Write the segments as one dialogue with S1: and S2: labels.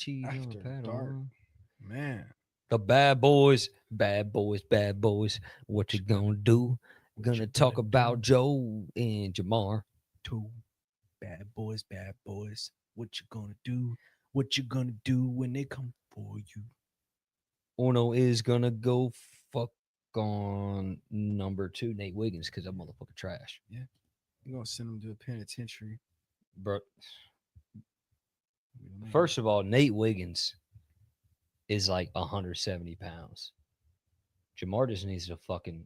S1: cheese on
S2: After
S1: a pat of
S2: dark,
S1: rum.
S2: man.
S1: The bad boys, bad boys, bad boys. What you gonna do?
S2: What
S1: Gonna
S2: you
S1: talk
S2: gonna
S1: about
S2: do?
S1: Joe and Jamar.
S2: Two bad boys, bad boys. What you gonna do? What you gonna do when they come for you?
S1: Uno is gonna go fuck on number 2, Nate Wiggins, because that motherfucker trash.
S2: Yeah, you're gonna send them to a penitentiary.
S1: Bro,
S2: You know what I mean?
S1: first of all, Nate Wiggins is like 170 pounds. Jamar just needs to fucking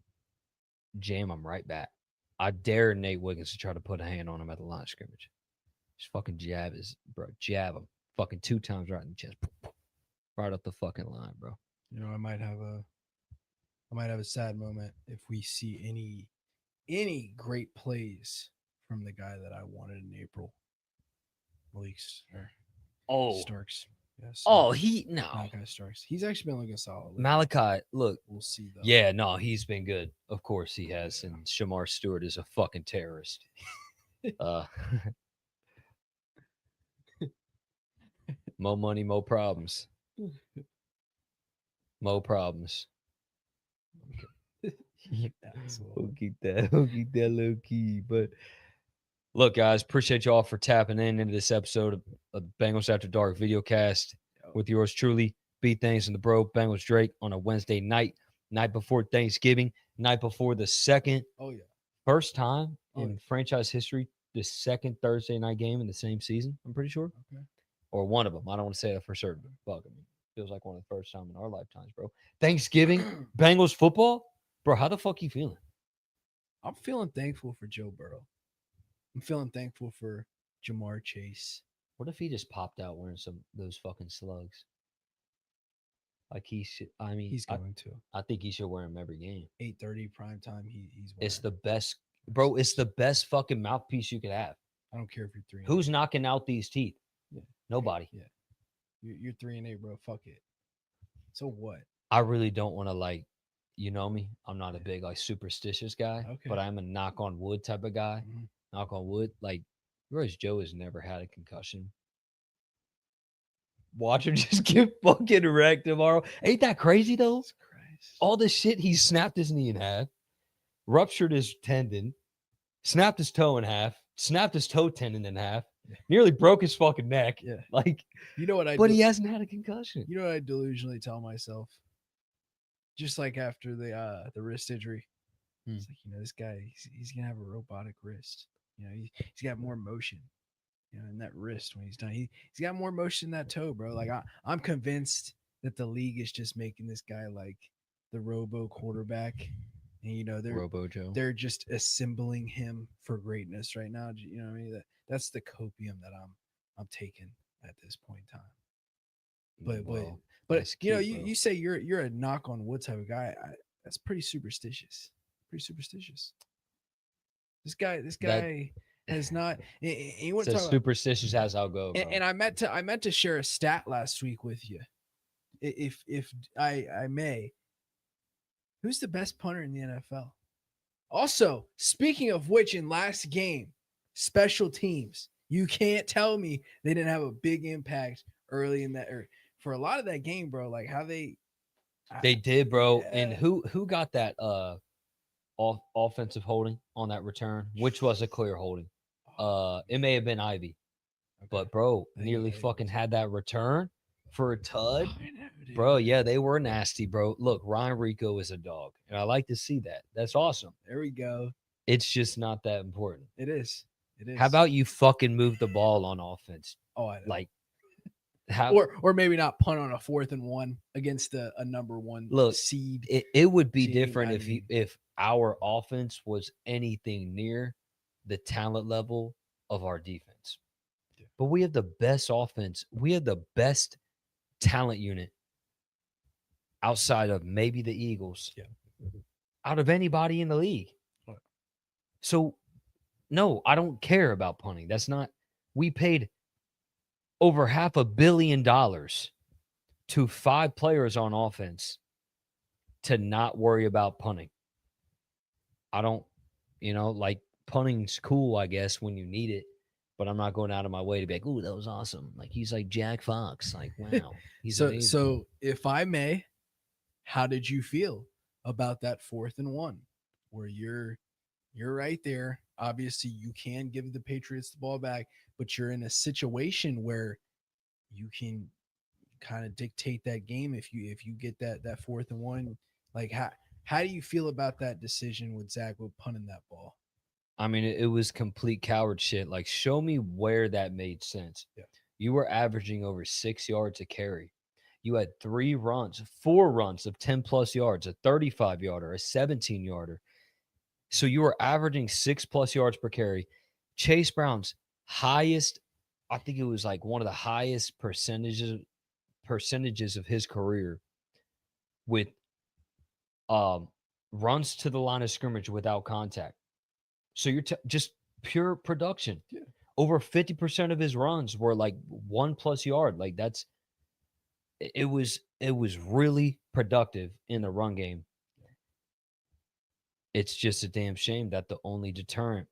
S1: jam him right back. I dare Nate Wiggins to try to put a hand on him at the line of scrimmage. Just fucking jab him. Fucking 2 times right in the chest. Right up the fucking line, bro.
S2: You know, I might have a sad moment if we see any great plays from the guy that I wanted in April, Malik or
S1: Oh.
S2: Starks. Yes,
S1: Oh, no.
S2: Malachi Starks. He's actually been looking solid lately.
S1: Malachi, look.
S2: We'll see though.
S1: Yeah, no, he's been good. Of course he has.
S2: Yeah.
S1: And Shamar Stewart is a fucking terrorist. Uh, Mo money, mo problems. Mo problems.
S2: Asshole.
S1: We'll keep that. We'll keep that low key. But look, guys, appreciate y'all for tapping into this episode of Bengals After Dark videocast with yours truly, B Things and the Bro, Bengals Drake on a Wednesday night before Thanksgiving, night before the second,
S2: Oh yeah.
S1: first time
S2: Oh,
S1: in
S2: yeah.
S1: franchise history, the second Thursday night game in the same season. I'm pretty sure,
S2: Okay.
S1: or one of them. I don't want to say that for certain. Fuck, I mean, feels like one of the first time in our lifetimes, bro. Thanksgiving, Bengals football, bro. How the fuck you feeling?
S2: I'm feeling thankful for Joe Burrow. I'm feeling thankful for Jamar Chase.
S1: What if he just popped out wearing some those fucking slugs? Like he should. I mean,
S2: He's going to
S1: I think he should wear them every game.
S2: 8:30 prime time. He's
S1: It's
S2: wearing.
S1: the best, bro. It's the best fucking mouthpiece you could have.
S2: I don't care if you're 3-8.
S1: Who's knocking out these teeth?
S2: Yeah.
S1: Nobody.
S2: Yeah. You're 3-8, bro. Fuck it. So what?
S1: I really don't want to like, you know me. I'm not a
S2: Yeah.
S1: big like superstitious guy,
S2: Okay.
S1: but I'm a knock on wood type of guy.
S2: Mhm.
S1: Knock on wood. Like, whereas Joe has never had a concussion. Watch him just get fucking wrecked tomorrow. Ain't that crazy though?
S2: Jesus Christ.
S1: All this shit, he snapped his knee in half, ruptured his tendon, snapped his toe in half, snapped his toe tendon in half,
S2: Yeah.
S1: nearly broke his fucking neck.
S2: Yeah.
S1: Like,
S2: You know what I
S1: but
S2: do?
S1: he hasn't had a concussion.
S2: You know what I delusionally tell myself? Just like after the wrist injury, it's like, this guy, he's gonna have a robotic wrist. He's got more motion. In that wrist when he's done, he's got more motion in that toe, bro. Like I'm convinced that the league is just making this guy like the robo quarterback, and
S1: Robo Joe.
S2: they're just assembling him for greatness right now. You know what I mean? That's the copium that I'm taking at this point in time. But
S1: that's cute, bro.
S2: you say you're a knock on wood type of guy. That's pretty superstitious. Pretty superstitious. This guy has not. You want
S1: It's
S2: to
S1: as
S2: talk about,
S1: superstitious as I'll go, bro.
S2: and I meant to share a stat last week with you, if I may. Who's the best punter in the NFL? Also, speaking of which, in last game, special teams. You can't tell me they didn't have a big impact early in that, or for a lot of that game, bro. Like how
S1: they did, bro.
S2: Yeah.
S1: And who got that offensive holding on that return, which was a clear holding. It may have been Ivy,
S2: Okay.
S1: but bro,
S2: I think
S1: nearly
S2: it
S1: fucking
S2: was.
S1: had that return for a tud.
S2: I know, dude.
S1: Bro, yeah, they were nasty, bro. Look, Ryan Rico is a dog, and I like to see that. That's awesome.
S2: There we go.
S1: It's just not that important.
S2: It is. It is.
S1: How about you fucking move the ball on offense?
S2: Oh, I know.
S1: Like, how?
S2: Or maybe not punt on a 4th and 1 against a number 1
S1: Look,
S2: seed.
S1: It would be
S2: team.
S1: different
S2: I
S1: if
S2: mean,
S1: if our offense was anything near the talent level of our defense.
S2: Yeah.
S1: But we have the best offense. We have the best talent unit outside of maybe the Eagles.
S2: Yeah.
S1: Out of anybody in the league.
S2: Right.
S1: So no, I don't care about punting. That's not. We paid over $500 million to 5 players on offense to not worry about punting. I don't, like punting's cool, I guess, when you need it, but I'm not going out of my way to be like, "Ooh, that was awesome." Like he's like Jack Fox. Like, wow, he's
S2: So
S1: amazing.
S2: so if I may, how did you feel about that 4th and 1 where you're right there? Obviously, you can give the Patriots the ball back, but you're in a situation where you can kind of dictate that game if you get that 4th and 1. Like how do you feel about that decision with Zach with punting that ball?
S1: I mean, it was complete coward shit. Like, show me where that made sense.
S2: Yeah.
S1: You were averaging over 6 yards a carry. You had 4 runs of 10 plus yards, a 35 yarder, a 17 yarder. So you were averaging 6 plus yards per carry. Chase Brown's highest, I think it was like one of the highest percentages of his career with um runs to the line of scrimmage without contact. So you're just pure production.
S2: Yeah.
S1: Over 50% of his runs were like 1 plus yard. Like it was really productive in the run game. It's just a damn shame that the only deterrent,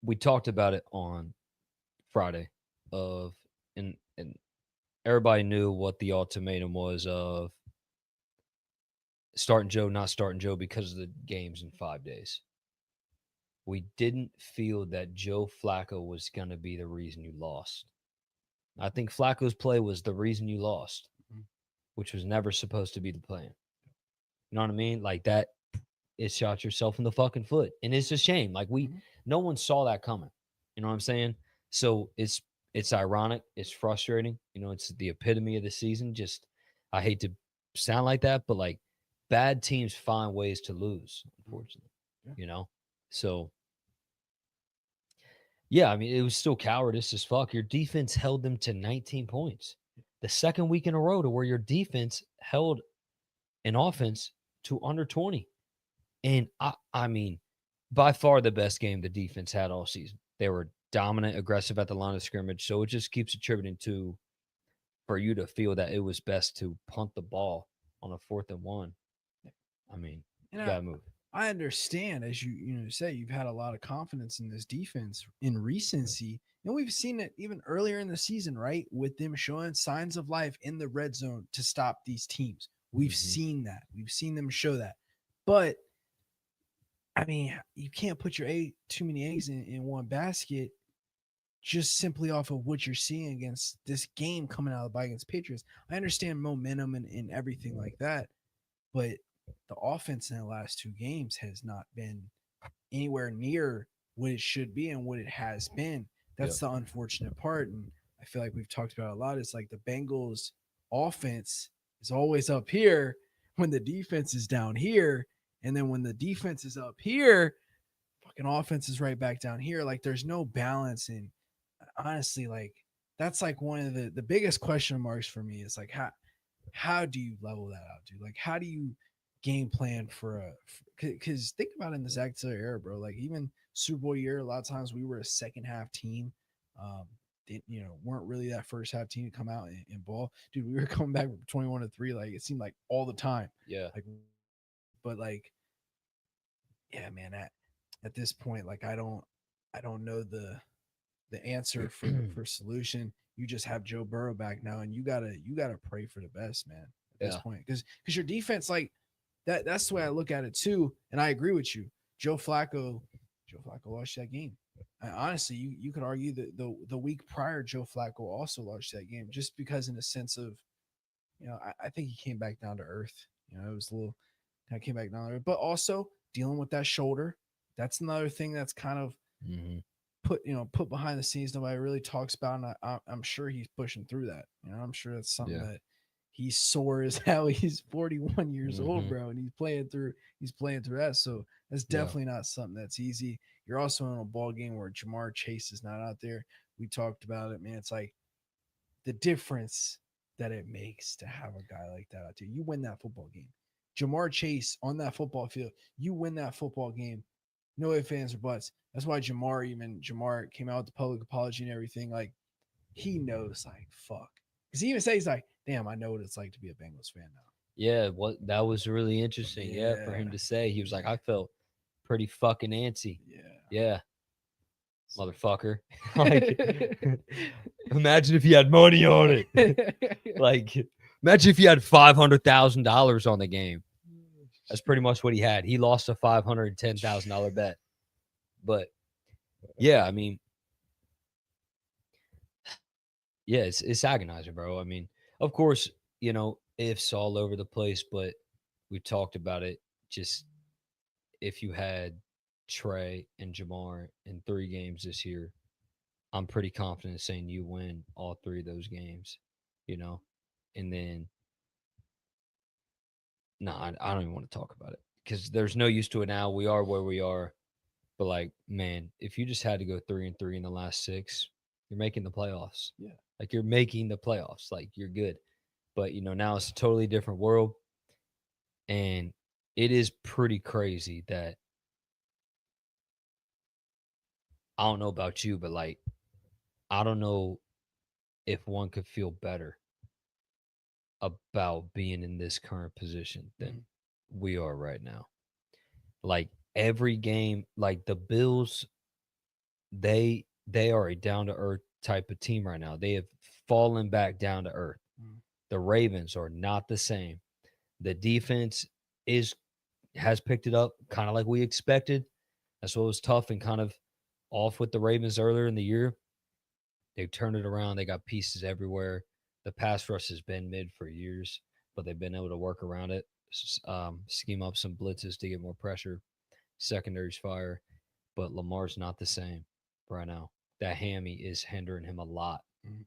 S1: we talked about it on Friday of, and everybody knew what the ultimatum was of starting Joe, not starting Joe because of the games in 5 days. We didn't feel that Joe Flacco was going to be the reason you lost. I think Flacco's play was the reason you lost,
S2: Mhm.
S1: which was never supposed to be the plan. You know what I mean? Like that, it shot yourself in the fucking foot. And it's a shame. Like
S2: Mhm.
S1: no one saw that coming. You know what I'm saying? So it's ironic. It's frustrating. You know, it's the epitome of the season. Just, I hate to sound like that, but like bad teams find ways to lose,
S2: Mhm.
S1: unfortunately,
S2: Yeah.
S1: you know? So yeah, I mean, it was still cowardice as fuck. Your defense held them to 19 points. The second week in a row to where your defense held an offense to under 20. And I mean, by far the best game the defense had all season. They were dominant, aggressive at the line of scrimmage. So it just keeps attributing to, for you to feel that it was best to punt the ball on a 4th and 1. I mean,
S2: And
S1: you got to move.
S2: I understand, as you say, you've had a lot of confidence in this defense in recency. And we've seen it even earlier in the season, right? With them showing signs of life in the red zone to stop these teams. We've
S1: Hmm.
S2: seen that. We've seen them show that. But I mean, you can't put your too many eggs in one basket just simply off of what you're seeing against this game coming out of the bye against Patriots. I understand momentum and everything like that, but the offense in the last two games has not been anywhere near what it should be and what it has been.
S1: Yep.
S2: That's the unfortunate part. And I feel like we've talked about it a lot. It's like the Bengals offense is always up here when the defense is down here. And then when the defense is up here, fucking offense is right back down here. Like there's no balance. And honestly, like that's like one of the biggest question marks for me is like how do you level that out, dude? Like, how do you game plan for a? Because think about it in the Zach Taylor era, bro. Like even Super Bowl year, a lot of times we were a second half team. They, weren't really that first half team to come out and ball, dude. We were coming back from 21-3, like it seemed like all the time.
S1: Yeah.
S2: Like, but like, yeah, man. At this point, like I don't know the answer for solution. You just have Joe Burrow back now, and you gotta pray for the best, man. At this
S1: Yeah.
S2: point, because your defense, like that's the way I look at it too, and I agree with you. Joe Flacco lost that game. Honestly, you could argue that the week prior, Joe Flacco also lost that game, just because in a sense of I think he came back down to earth. It was a little kind of came back down to earth, but also dealing with that shoulder. That's another thing that's kind of
S1: Hmm.
S2: put behind the scenes nobody really talks about, and I'm sure he's pushing through that. I'm sure that's something
S1: Yeah.
S2: that he's sore as hell. He's 41 years old,
S1: Hmm.
S2: bro, and he's playing through that. So that's
S1: Yeah.
S2: definitely not something that's easy. You're also in a ball game where Jamar Chase is not out there. We talked about it, man. It's like the difference that it makes to have a guy like that out there. You win that football game. Jamar Chase on that football field, you win that football game. No ifs, ands, or buts. That's why Jamar came out with the public apology and everything. Like he knows, like fuck, because he even says he's like, "Damn, I know what it's like to be a Bengals fan now."
S1: Yeah. What that was really interesting. Yeah. For
S2: Yeah,
S1: him to say, he was like,
S2: yeah,
S1: I felt pretty fucking antsy.
S2: yeah.
S1: Yeah. motherfucker. Like, imagine if you had money on it. Like, imagine if you had $500,000 on the game. That's pretty much what he had. He lost a $510,000 bet. But yeah, I mean, yeah, it's agonizing, bro. I mean, of course, ifs all over the place, but we talked about it. Just if you had Trey and Jamar in 3 games this year, I'm pretty confident saying you win all 3 of those games, you know? And then, no, I don't even want to talk about it because there's no use to it now. We are where we are. But, like, man, if you just had to go 3-3 in the last 6, you're making the playoffs.
S2: Yeah.
S1: Like, you're making the playoffs. Like, you're good. But, now it's a totally different world. And it is pretty crazy that I don't know about you, but, like, I don't know if one could feel better about being in this current position than we are right now. Like every game, like the Bills, they are a down to earth type of team right now. They have fallen back down to earth.
S2: Mm.
S1: The Ravens are not the same. The defense is has picked it up kind of like we expected. That's what was tough and kind of off with the Ravens earlier in the year. They've turned it around. They got pieces everywhere. The pass rush has been mid for years, but they've been able to work around it, scheme up some blitzes to get more pressure. Secondaries fire, but Lamar's not the same right now. That hammy is hindering him a lot.
S2: Mm.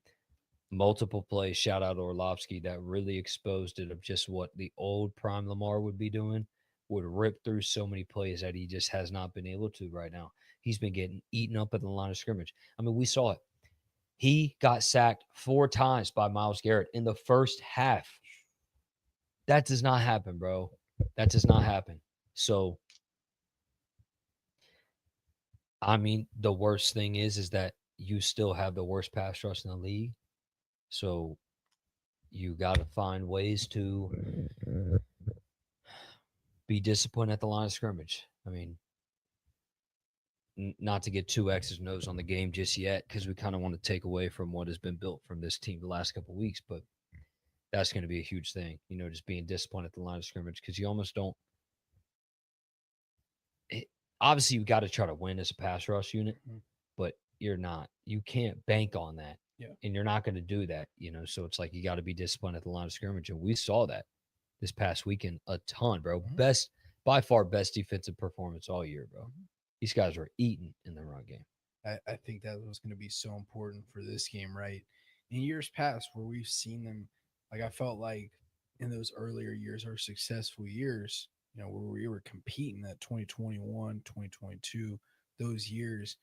S1: Multiple plays, shout out Orlovsky, that really exposed it of just what the old prime Lamar would be doing, would rip through so many plays that he just has not been able to right now. He's been getting eaten up at the line of scrimmage. I mean, we saw it. He got sacked 4 times by Myles Garrett in the first half. That does not happen, bro. That does not happen. So, I mean, the worst thing is that you still have the worst pass rush in the league. So you got to find ways to be disciplined at the line of scrimmage. I mean, not to get too X's and O's on the game just yet, because we kind of want to take away from what has been built from this team the last couple of weeks. But that's going to be a huge thing, just being disciplined at the line of scrimmage, because you almost don't. It, obviously, you got to try to win as a pass rush unit,
S2: Mhm.
S1: but you're not. You can't bank on that.
S2: Yeah.
S1: And you're not going to do that, So it's like you got to be disciplined at the line of scrimmage. And we saw that this past weekend a ton, bro.
S2: Mhm.
S1: By far, best defensive performance all year, bro.
S2: Mhm.
S1: These guys were eating in the run game.
S2: I think that was going to be so important for this game, right? In years past, where we've seen them, like I felt like in those earlier years, our successful years, where we were competing at 2021, 2022, those years,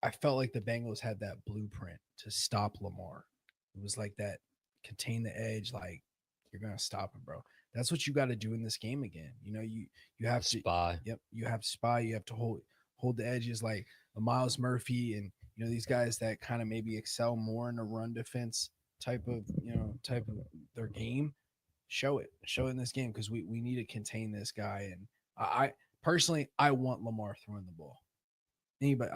S2: I felt like the Bengals had that blueprint to stop Lamar. It was like that contain the edge, like you're gonna stop him, bro. That's what you got to do in this game again. You have to.
S1: Spy.
S2: Yep, you have to spy. You have to hold the edges like a Miles Murphy and these guys that kind of maybe excel more in a run defense type of their game. Show it in this game because we need to contain this guy. And I personally I want Lamar throwing the ball. Anybody,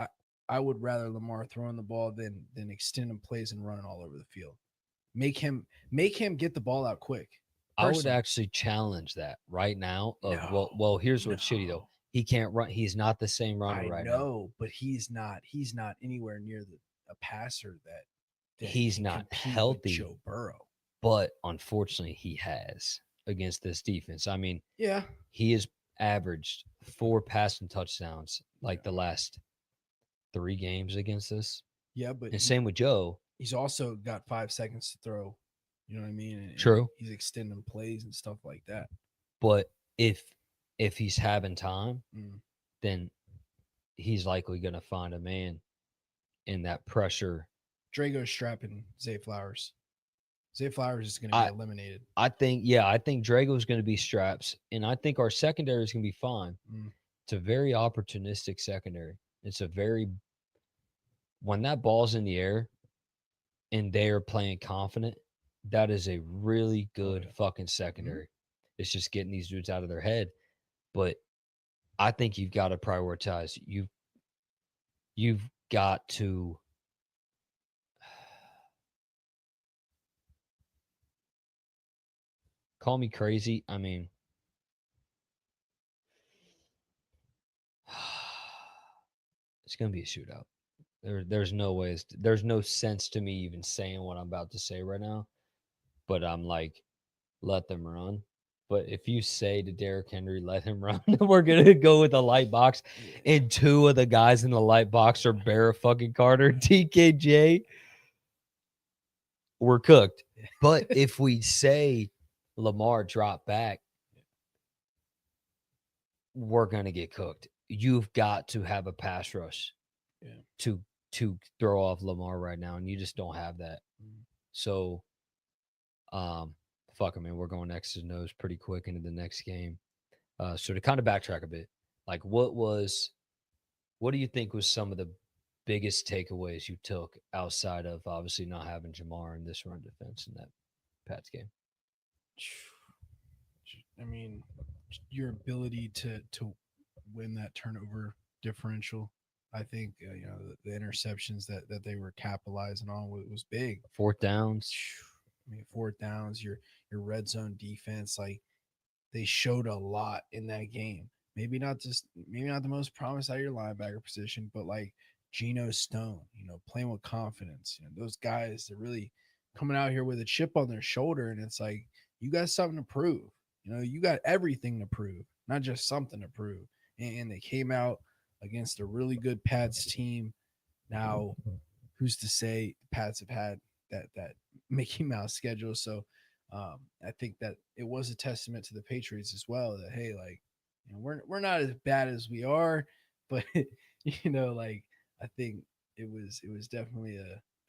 S2: I would rather Lamar throwing the ball than extending plays and running all over the field. Make him get the ball out quick.
S1: I would
S2: Personally,
S1: actually challenge that right now. Of
S2: no,
S1: here's what's shitty though.
S2: no.
S1: He can't run. He's not the same runner
S2: I
S1: right now.
S2: know, but he's not. He's not anywhere near a passer that
S1: He's
S2: can
S1: not
S2: compete with
S1: healthy,
S2: Joe Burrow.
S1: but unfortunately, he has against this defense. I mean,
S2: Yeah,
S1: he has averaged 4 passing touchdowns
S2: yeah,
S1: like the last 3 games against us.
S2: yeah. But
S1: And same with Joe.
S2: he's also got 5 seconds to throw. You know what I mean? And
S1: True.
S2: he's extending plays and stuff like that.
S1: But if he's having time,
S2: Mm.
S1: then he's likely going to find a man in that pressure.
S2: Drago's strapping Zay Flowers. Zay Flowers is going to be
S1: I
S2: eliminated.
S1: I think Drago's going to be straps, and I think our secondary is going to be fine.
S2: Mm.
S1: It's a very opportunistic secondary. It's a very when that ball's in the air and they are playing confident, that is a really
S2: Oh
S1: good
S2: yeah.
S1: fucking
S2: Mhm.
S1: secondary. It's just getting these dudes out of their head. But I think you've got to prioritize. you've got to call me crazy. I mean, it's gonna be a shootout. There's no ways. There's no sense to me even saying what I'm about to say right now. But I'm like, let them run. But if you say to Derrick Henry, let him run, we're gonna go with the light box,
S2: Yeah.
S1: and two of the guys in the light box are Barra fucking Carter, TKJ. We're cooked. But
S2: Yeah.
S1: if we say Lamar drop back, we're gonna get cooked. You've got to have a pass rush
S2: Yeah.
S1: to throw off Lamar right now, and you just don't have that.
S2: Mm.
S1: So, um, fuck, I mean, we're going X's and O's pretty quick into the next game. So to kind of backtrack a bit, like what do you think was some of the biggest takeaways you took outside of obviously not having Jamar in this run defense in that Pats game?
S2: I mean, your ability to win that turnover differential. I think the interceptions that they were capitalizing on was big.
S1: Fourth downs,
S2: I mean, fourth downs, your red zone defense, like they showed a lot in that game. Maybe not the most promise out of your linebacker position, but like Geno Stone, playing with confidence. Those guys, they're really coming out here with a chip on their shoulder, and it's like you got something to prove. You got everything to prove, not just something to prove. And they came out against a really good Pats team. Now, who's to say the Pats have had that Mickey Mouse schedule? So I think that it was a testament to the Patriots as well that hey, like we're not as bad as we are, but like I think it was definitely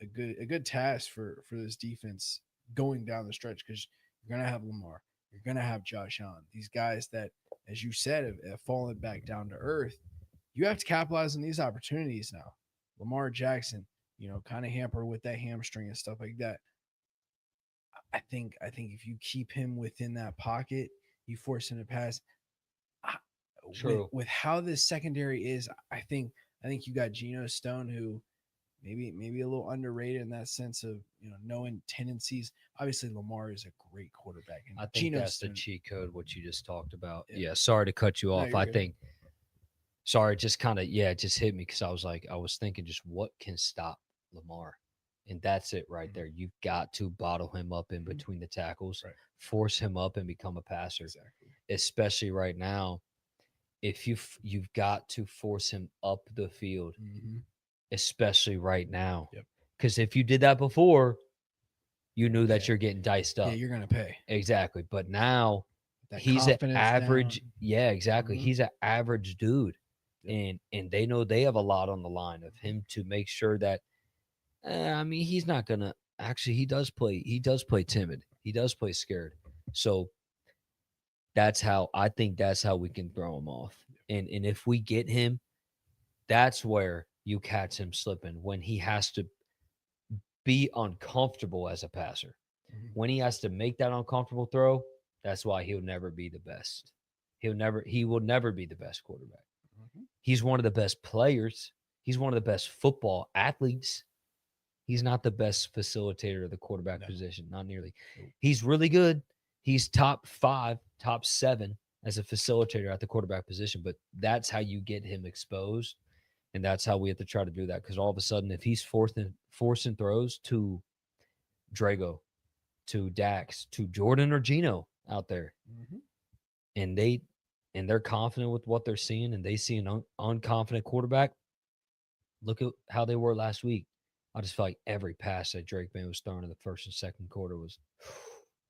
S2: a good task for this defense going down the stretch because you're gonna have Lamar, you're gonna have Josh Allen, these guys that, as you said, have fallen back down to earth. You have to capitalize on these opportunities now. Lamar Jackson, kind of hampered with that hamstring and stuff like that. I think if you keep him within that pocket, you force him to pass. I- With
S1: true.
S2: with how this secondary is, I think you got Geno Stone, who maybe a little underrated in that sense of knowing tendencies. Obviously, Lamar is a great quarterback, and
S1: I think
S2: Geno
S1: that's the
S2: Stone.
S1: cheat code what you just talked about.
S2: Yeah,
S1: Yeah, sorry to cut you
S2: no,
S1: off.
S2: you're
S1: I
S2: good.
S1: think sorry, it just kind of yeah, it just hit me because I was like I was thinking just what can stop Lamar, and that's it right
S2: Mhm,
S1: there. You've got to bottle him up in
S2: mhm.
S1: between the tackles,
S2: Right,
S1: force him up and become a passer,
S2: exactly.
S1: especially right now. If you've got to force him up the field,
S2: Hmm.
S1: especially right now,
S2: Yep,
S1: because if you did that before, you
S2: you
S1: knew that
S2: pay.
S1: you're getting diced
S2: Yeah,
S1: up.
S2: you're gonna pay.
S1: Exactly. But now
S2: That
S1: he's an
S2: confidence
S1: average.
S2: down.
S1: Yeah, exactly.
S2: Hmm.
S1: He's an average dude,
S2: Yep.
S1: and they know they have a lot on the line of
S2: Mhm.
S1: him to make sure that. I mean, he's not gonna. Actually, he does play. He does play timid. He does play scared. So that's how I think that's how we can throw him off. And if we get him, that's where you catch him slipping when he has to be uncomfortable as a passer.
S2: Mhm.
S1: When he has to make that uncomfortable throw, that's why he'll never be the best. He will never be the best quarterback.
S2: Mhm.
S1: He's one of the best players. He's one of the best football athletes. He's not the best facilitator of the quarterback
S2: No.
S1: position, not nearly.
S2: Nope.
S1: He's really good. He's top 5, top 7 as a facilitator at the quarterback position, but that's how you get him exposed. And that's how we have to try to do that. Because all of a sudden, if he's forcing throws to Drago, to Dax, to Jordan or Gino out there,
S2: Mhm.
S1: and they're confident with what they're seeing, and they see an unconfident quarterback. Look at how they were last week. I just felt like every pass that Drake May was throwing in the first and second quarter was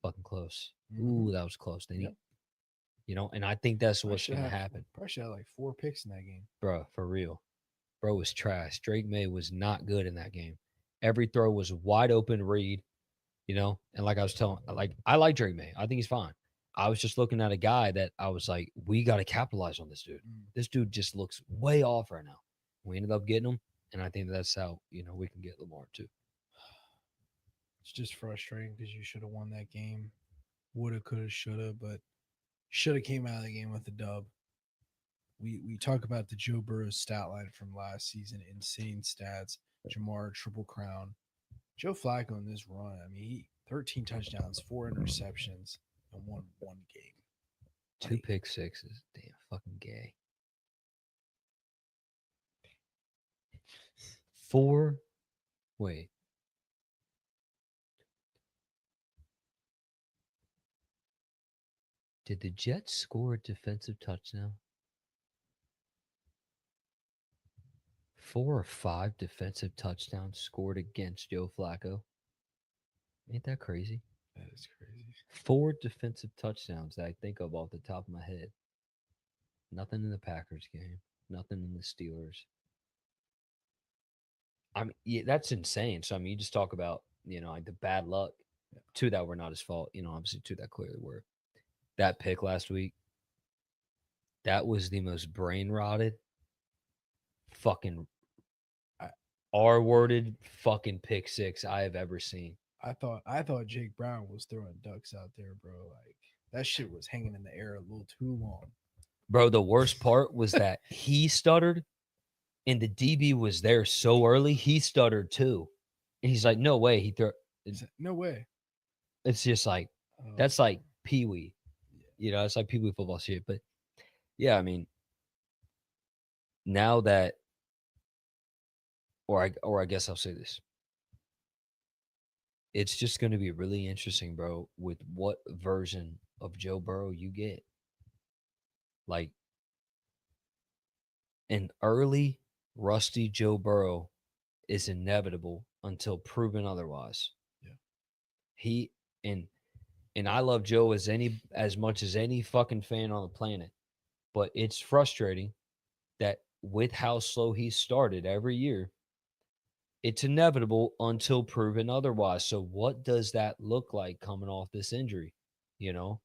S1: fucking close.
S2: Mhm.
S1: Ooh, that was close. They
S2: Yep.
S1: need, and I think that's
S2: Probably
S1: what's
S2: should
S1: gonna
S2: have
S1: happen,
S2: probably should have like 4 picks in that game.
S1: bro. For real, bro was trash. Drake May was not good in that game. Every throw was wide open read, and like I was telling, like I like Drake May. I think he's fine. I was just looking at a guy that I was like, we got to capitalize on this dude.
S2: Mm.
S1: This dude just looks way off right now. We ended up getting him, and I think that's how we can get Lamar too.
S2: It's just frustrating because you should have won that game. Woulda, coulda, shoulda, but shoulda came out of the game with a dub. we talk about the Joe Burrow stat line from last season, insane stats. Jamar triple crown. Joe Flacco in this run, I mean, 13 touchdowns, 4 interceptions, and won one game.
S1: Two
S2: Like
S1: pick sixes. Damn, fucking gay. Four. Wait. Did the Jets score a defensive touchdown? 4 or 5 defensive touchdowns scored against Joe Flacco. Ain't that crazy?
S2: that is crazy.
S1: 4 defensive touchdowns that I think of off the top of my head. Nothing in the Packers game. Nothing in the Steelers. I mean, yeah, that's insane. So I mean, you just talk about like the bad luck.
S2: Yeah.
S1: Two that were not his fault. Obviously two that clearly were. That pick last week. That was the most brain rotted, fucking
S2: I,
S1: R-worded fucking pick six I have ever seen.
S2: I thought Jake Brown was throwing ducks out there, bro. Like that shit was hanging in the air a little too long.
S1: Bro, the worst part was that he stuttered and the DB was there so early, he stuttered too. And he's like, no way.
S2: No way.
S1: It's just like,
S2: Oh,
S1: that's like Pee Wee.
S2: yeah.
S1: It's like Pee Wee football shit. But yeah, I mean, now that, or I guess I'll say this, it's just going to be really interesting, bro, with what version of Joe Burrow you get. Like an early, rusty Joe Burrow is inevitable until proven otherwise.
S2: Yeah.
S1: He and and I love Joe as much as any fucking fan on the planet, but it's frustrating that with how slow he started every year, it's inevitable until proven otherwise. So what does that look like coming off this injury? You know,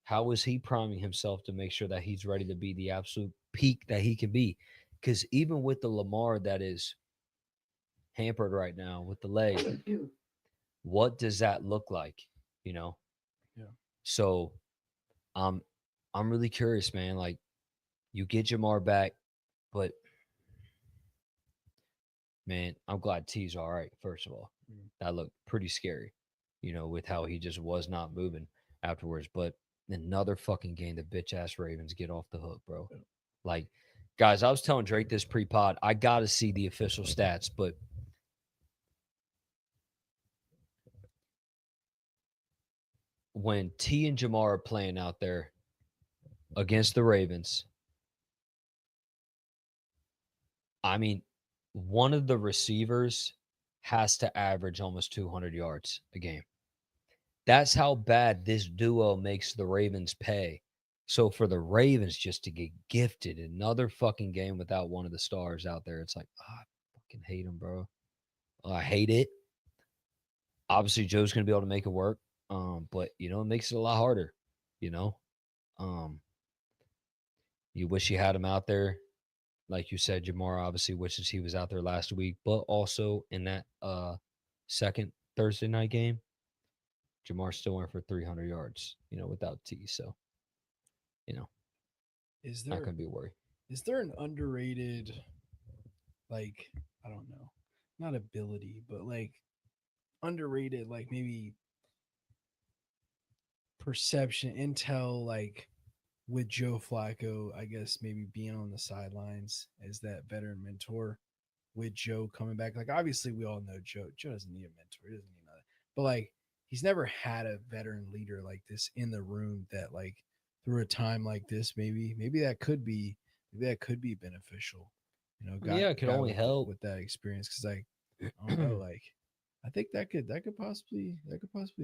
S1: how is he priming himself to make sure that he's ready to be the absolute peak that he can be? Because even with the Lamar that is hampered right now with the leg, what does that look like? You know,
S2: Yeah.
S1: so I'm I'm really curious, man. Like you get Jamar back, but man, I'm glad T's all right. First of all,
S2: Mm.
S1: that looked pretty scary, with how he just was not moving afterwards. But another fucking game, the bitch ass Ravens get off the hook, bro.
S2: Yeah.
S1: Like, guys, I was telling Drake this pre pod. I got to see the official stats, but when T and Jamar are playing out there against the Ravens, I mean, one of the receivers has to average almost 200 yards a game. That's how bad this duo makes the Ravens pay. So for the Ravens just to get gifted another fucking game without one of the stars out there, it's like, I fucking hate them, bro. I hate it. Obviously, Joe's gonna be able to make it work. But it makes it a lot harder. You know, um, you wish you had him out there, like you said. Jamar obviously wishes he was out there last week, but also in that second Thursday night game, Jamar still went for 300 yards. Without T. So you know,
S2: Is
S1: not
S2: there
S1: gonna be a worry.
S2: is there an underrated, like, I don't know, not ability, but like underrated, like maybe perception, intel, like with Joe Flacco, I guess maybe being on the sidelines as that veteran mentor with Joe coming back. Like obviously we all know Joe. Joe doesn't need a mentor. He doesn't need nothing. But like he's never had a veteran leader like this in the room that like through a time like this, maybe that could be beneficial. You know,
S1: I mean, yeah, it could
S2: guy
S1: only help.
S2: with that experience. Cause like I don't know, like I think that could possibly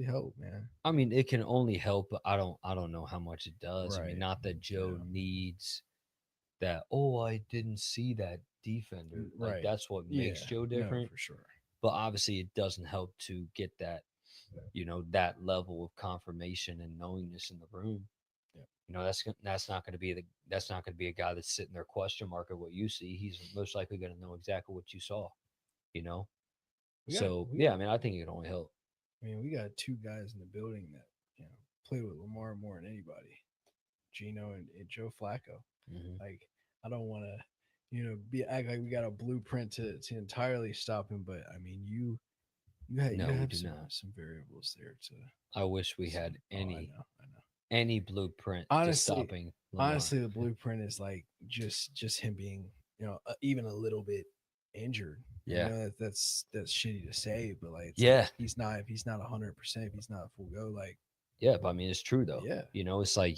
S2: help, man.
S1: I mean, it can only help, but I don't know how much it does. I mean,
S2: Right.
S1: not that Joe
S2: Yeah.
S1: needs that. Oh, I didn't see that defender. Like
S2: Right.
S1: that's what makes
S2: Yeah.
S1: Joe
S2: No,
S1: different.
S2: for sure.
S1: But obviously, it doesn't help to get that level of confirmation and knowingness in the room.
S2: Yeah.
S1: That's not going to be a guy that's sitting there question mark at what you see. He's most likely going to know exactly what you saw. You know.
S2: We got
S1: So
S2: we
S1: yeah,
S2: got
S1: I mean, I think it can only help.
S2: I mean, we got two guys in the building that, you know, play with Lamar more than anybody. Gino and Joe Flacco.
S1: Hmm.
S2: Like I don't want to, be act like we got a blueprint to entirely stop him. But I mean, you
S1: No, we
S2: have
S1: do not.
S2: some variables there to
S1: I wish we
S2: see.
S1: had
S2: Oh, I know.
S1: any blueprint to
S2: Honestly,
S1: stopping Lamar.
S2: honestly, the blueprint is like just him being, even a little bit injured. I
S1: Yeah.
S2: know that's shitty to say, but like it's like
S1: Yeah.
S2: if he's not 100%, if he's not full go, like
S1: Yeah. But I mean, it's true though.
S2: yeah,
S1: It's like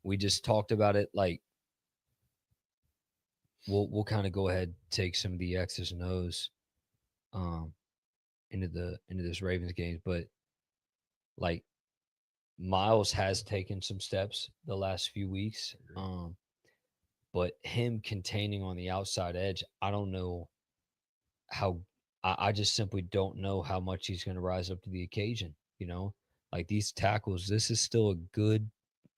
S1: we just talked about it. Like, we'll kind of go ahead, take some of the X's and O's um into this Ravens game. But like, Miles has taken some steps the last few weeks.
S2: agree.
S1: But him containing on the outside edge, I don't know how. I just simply don't know how much he's going to rise up to the occasion. Like, these tackles, this is still a good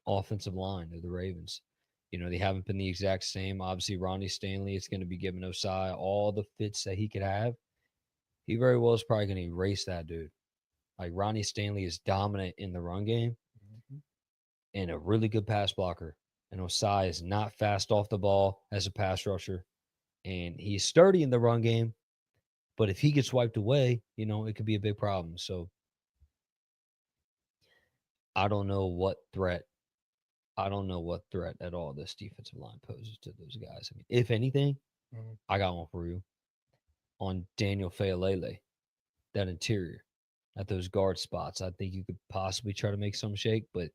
S1: offensive line of the Ravens. They haven't been the exact same. Obviously, Ronnie Stanley is going to be giving Osai all the fits that he could have. He very well is probably going to erase that dude. Like, Ronnie Stanley is dominant in the run game
S2: Mhm.
S1: and a really good pass blocker. And Osai is not fast off the ball as a pass rusher. And he's sturdy in the run game. But if he gets wiped away, it could be a big problem. So I don't know what threat. I don't know what threat at all this defensive line poses to those guys. I mean, if anything,
S2: Mhm.
S1: I got one for you on Daniel Faalele, that interior, at those guard spots. I think you could possibly try to make some shake, but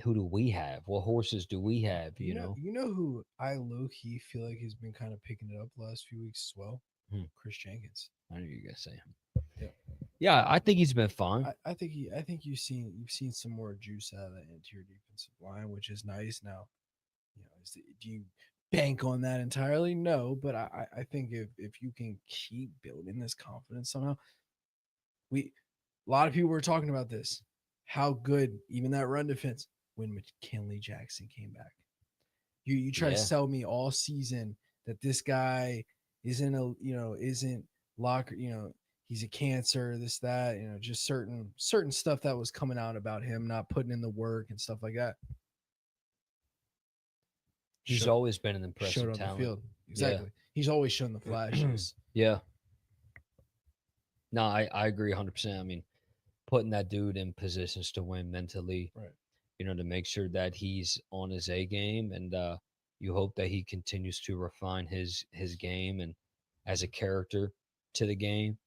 S1: who do we have? What horses do we have?
S2: You know who I low key feel like has been kind of picking it up the last few weeks as well?
S1: Hmm,
S2: Chris Jenkins.
S1: I knew you were gonna say him.
S2: Yeah.
S1: Yeah, I think he's been fine.
S2: I think you've seen some more juice out of that interior defensive line, which is nice. Now, do you bank on that entirely? No, but I think if you can keep building this confidence somehow, we a lot of people were talking about this, how good even that run defense when McKinley Jackson came back. You try to
S1: Yeah,
S2: sell me all season that this guy isn't locker, he's a cancer, this that, just certain stuff that was coming out about him not putting in the work and stuff like that.
S1: he's
S2: Showed
S1: always been an
S2: showed
S1: impressive
S2: on the
S1: talent.
S2: field.
S1: Yeah,
S2: Exactly. He's always shown the flashes.
S1: yeah. No, I agree 100%. I mean, putting that dude in positions to win mentally,
S2: Right.
S1: to make sure that he's on his A game, and you hope that he continues to refine his game and as a character to the game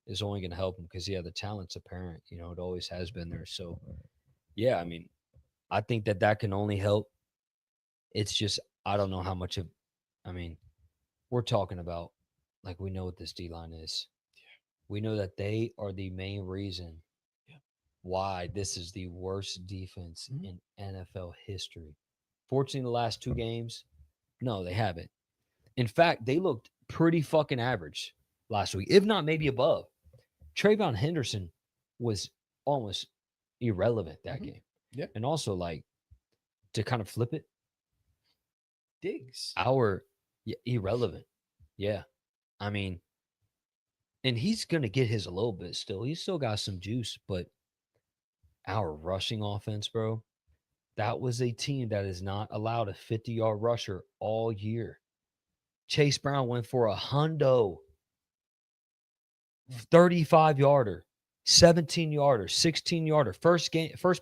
S1: is only going to help him because yeah, the talent's apparent. It always has been there. So yeah, I mean, I think that can only help. It's just I don't know how much of. I mean, we're talking about like we know what this D line is. We know that they are the main reason
S2: Yeah.
S1: why this is the worst defense
S2: Mhm.
S1: in NFL history. Fortunately, the last two games, no, they haven't. In fact, they looked pretty fucking average last week, if not maybe above. Trayvon Henderson was almost irrelevant that
S2: Mhm.
S1: game.
S2: Yeah.
S1: And also, like, to kind of flip it,
S2: Diggs.
S1: our yeah, irrelevant. Yeah. I mean, and he's going to get his a little bit still. He's still got some juice, but our rushing offense, bro, that was a team that is not allowed a 50-yard rusher all year. Chase Brown went for a hundo, 35-yarder, 17-yarder, 16-yarder, first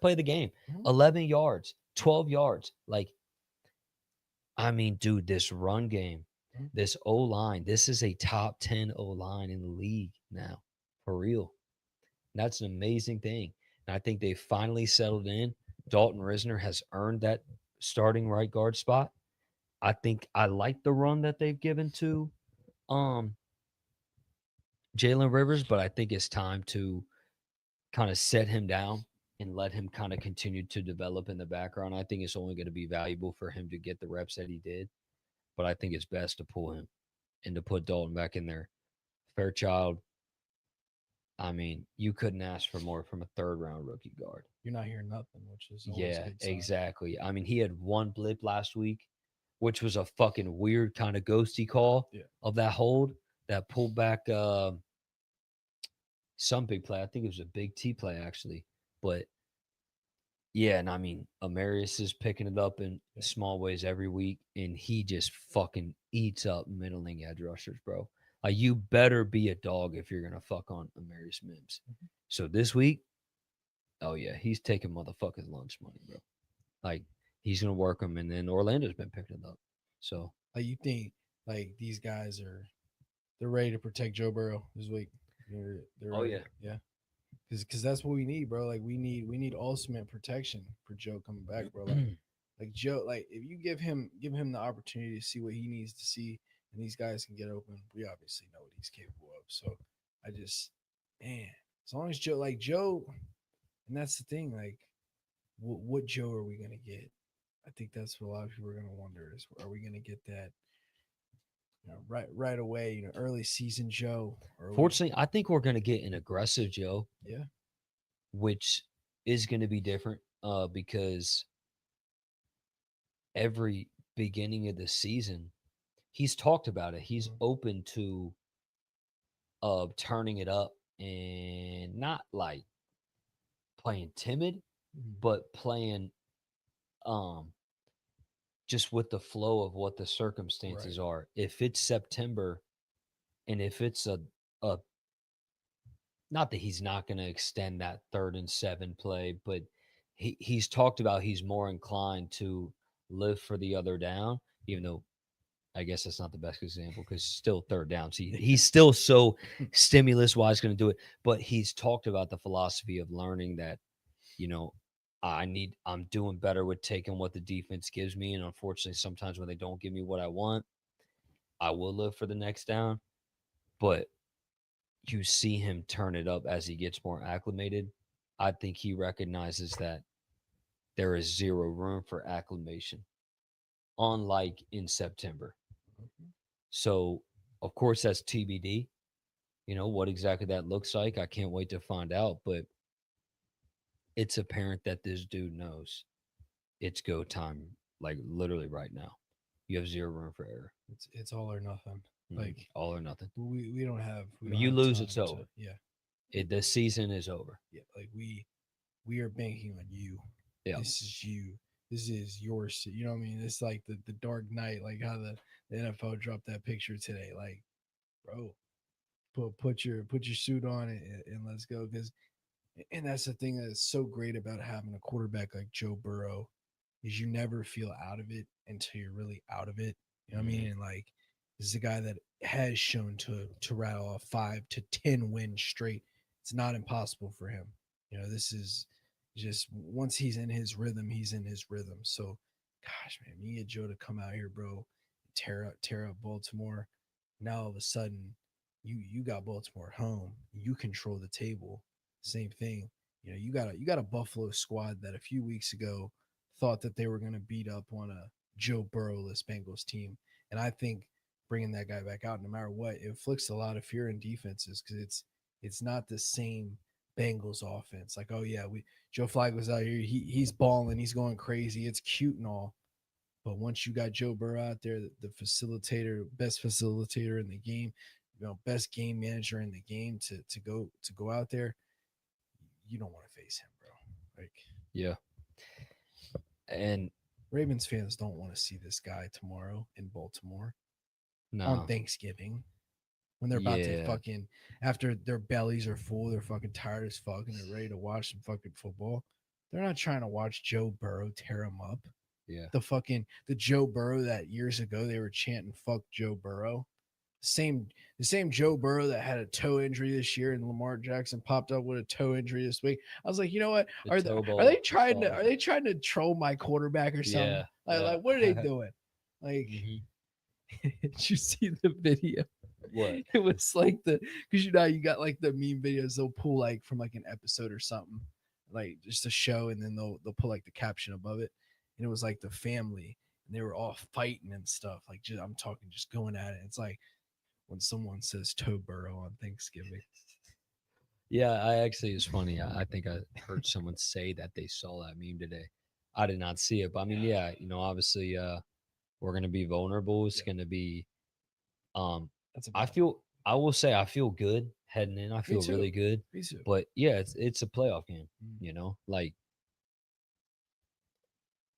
S1: play of the game,
S2: Mhm.
S1: 11 yards, 12 yards. Like, I mean, dude, this run game,
S2: Mhm.
S1: this O line, this is a top 10 O line in the league now, for real. And that's an amazing thing. And I think they finally settled in. Dalton Risner has earned that starting right guard spot. I think I like the run that they've given to um Jalen Rivers, but I think it's time to kind of set him down and let him kind of continue to develop in the background. I think it's only going to be valuable for him to get the reps that he did, but I think it's best to pull him and to put Dalton back in there. Fairchild, I mean, you couldn't ask for more from a third round rookie guard.
S2: You're not hearing nothing, which is always a
S1: Yeah,
S2: good sign.
S1: exactly. I mean, he had one blip last week, which was a fucking weird kind of ghosty call
S2: Yeah.
S1: of that hold that pulled back some big play. I think it was a big T play actually. But Yeah, and I mean, Amarius is picking it up in
S2: Yeah.
S1: small ways every week, and he just fucking eats up middling edge rushers, bro. Like, you better be a dog if you're gonna fuck on Amarius Mims.
S2: Mhm.
S1: So this week, oh yeah, he's taking motherfucking lunch money, bro. Like, he's gonna work them, and then Orlando's been picking it up. So,
S2: Like you think like these guys are they're ready to protect Joe Burrow this week. They're
S1: oh
S2: ready.
S1: yeah,
S2: Yeah. Because that's what we need, bro. Like we need ultimate protection for Joe coming back, bro. Like Joe, like if you give him the opportunity to see what he needs to see, and these guys can get open, we obviously know what he's capable of. So I just, man, as long as Joe, and that's the thing, like what Joe are we gonna get? I think that's what a lot of people are gonna wonder is are we gonna get that right away, early season Joe, or are we?
S1: fortunately, I think we're gonna get an aggressive Joe,
S2: Yeah.
S1: which is gonna be different, because every beginning of the season, he's talked about it. He's
S2: Mhm.
S1: open to turning it up and not like playing timid,
S2: Mhm.
S1: but playing um just with the flow of what the circumstances
S2: Right.
S1: are. If it's September and if it's a not that he's not going to extend that 3rd and 7 play, but he's talked about he's more inclined to live for the other down, even though I guess that's not the best example because still 3rd down. So he's still so stimulus wise going to do it. But he's talked about the philosophy of learning that, you know, I'm doing better with taking what the defense gives me. And unfortunately, sometimes when they don't give me what I want, I will live for the next down. But you see him turn it up as he gets more acclimated. I think he recognizes that there is zero room for acclimation, unlike in September.
S2: Mhm.
S1: So, of course, that's TBD. What exactly that looks like. I can't wait to find out. But it's apparent that this dude knows it's go time, like literally right now. You have zero room for error.
S2: It's all or nothing. Like
S1: All or nothing.
S2: we don't have
S1: I
S2: we
S1: mean,
S2: don't
S1: you
S2: have
S1: lose, it's
S2: time to
S1: over. The season is over.
S2: yeah, like we are banking on you.
S1: Yeah.
S2: This is you. This is yours. You know what I mean? It's like the Dark Knight, like how the NFL dropped that picture today. Like, bro, put your suit on and let's go. And that's the thing that's so great about having a quarterback like Joe Burrow is you never feel out of it until you're really out of it. You know what I
S1: Mhm.
S2: mean? And like this is a guy that has shown to rattle off 5 to 10 wins straight. It's not impossible for him. This is just once he's in his rhythm, he's in his rhythm. So, gosh, man, you get Joe to come out here, bro, tear up Baltimore. Now all of a sudden, you got Baltimore at home. You control the table. Same thing. You got a Buffalo squad that a few weeks ago thought that they were going to beat up on a Joe Burrowless Bengals team, and I think bringing that guy back out, no matter what, it inflicts a lot of fear in defenses because it's not the same Bengals offense. Like, oh yeah, we Joe Flacco's out here, he's balling, he's going crazy, it's cute and all, but once you got Joe Burrow out there, the facilitator, best facilitator in the game, best game manager in the game to go out there, you don't want to face him, bro. Like
S1: Yeah. And
S2: Ravens fans don't want to see this guy tomorrow in Baltimore on
S1: no.
S2: Thanksgiving when they're about to
S1: Yeah.
S2: fucking after their bellies are full, they're fucking tired as fuck and they're ready to watch some fucking football. They're not trying to watch Joe Burrow tear him up.
S1: Yeah.
S2: The Joe Burrow that years ago they were chanting "fuck Joe Burrow." Same the same Joe Burrow that had a toe injury this year, and Lamar Jackson popped up with a toe injury this week. I was like, you know what?
S1: The
S2: Are they,
S1: toe
S2: are they
S1: ball
S2: trying to are
S1: saga.
S2: they trying to troll my quarterback or something?
S1: Yeah.
S2: Like
S1: Yeah.
S2: what are they doing? Like,
S1: hmm
S2: did you see the video?
S1: What?
S2: It was like because you got like the meme videos they'll pull like from like an episode or something, like just a show, and then they'll put like the caption above it, and it was like the family, and they were all fighting and stuff. Like I'm talking just going at it. It's like when someone says Toe Burrow on Thanksgiving.
S1: Yeah, it's funny. I think I heard someone say that they saw that meme today. I did not see it, but I mean, yeah, obviously, we're gonna be vulnerable. It's
S2: Yeah,
S1: gonna be, um,
S2: that's a
S1: I
S2: bad thing.
S1: feel, I will say, I feel good heading in. I
S2: Me
S1: feel
S2: too.
S1: really good,
S2: Me too.
S1: but yeah, it's a playoff game.
S2: Mm.
S1: Like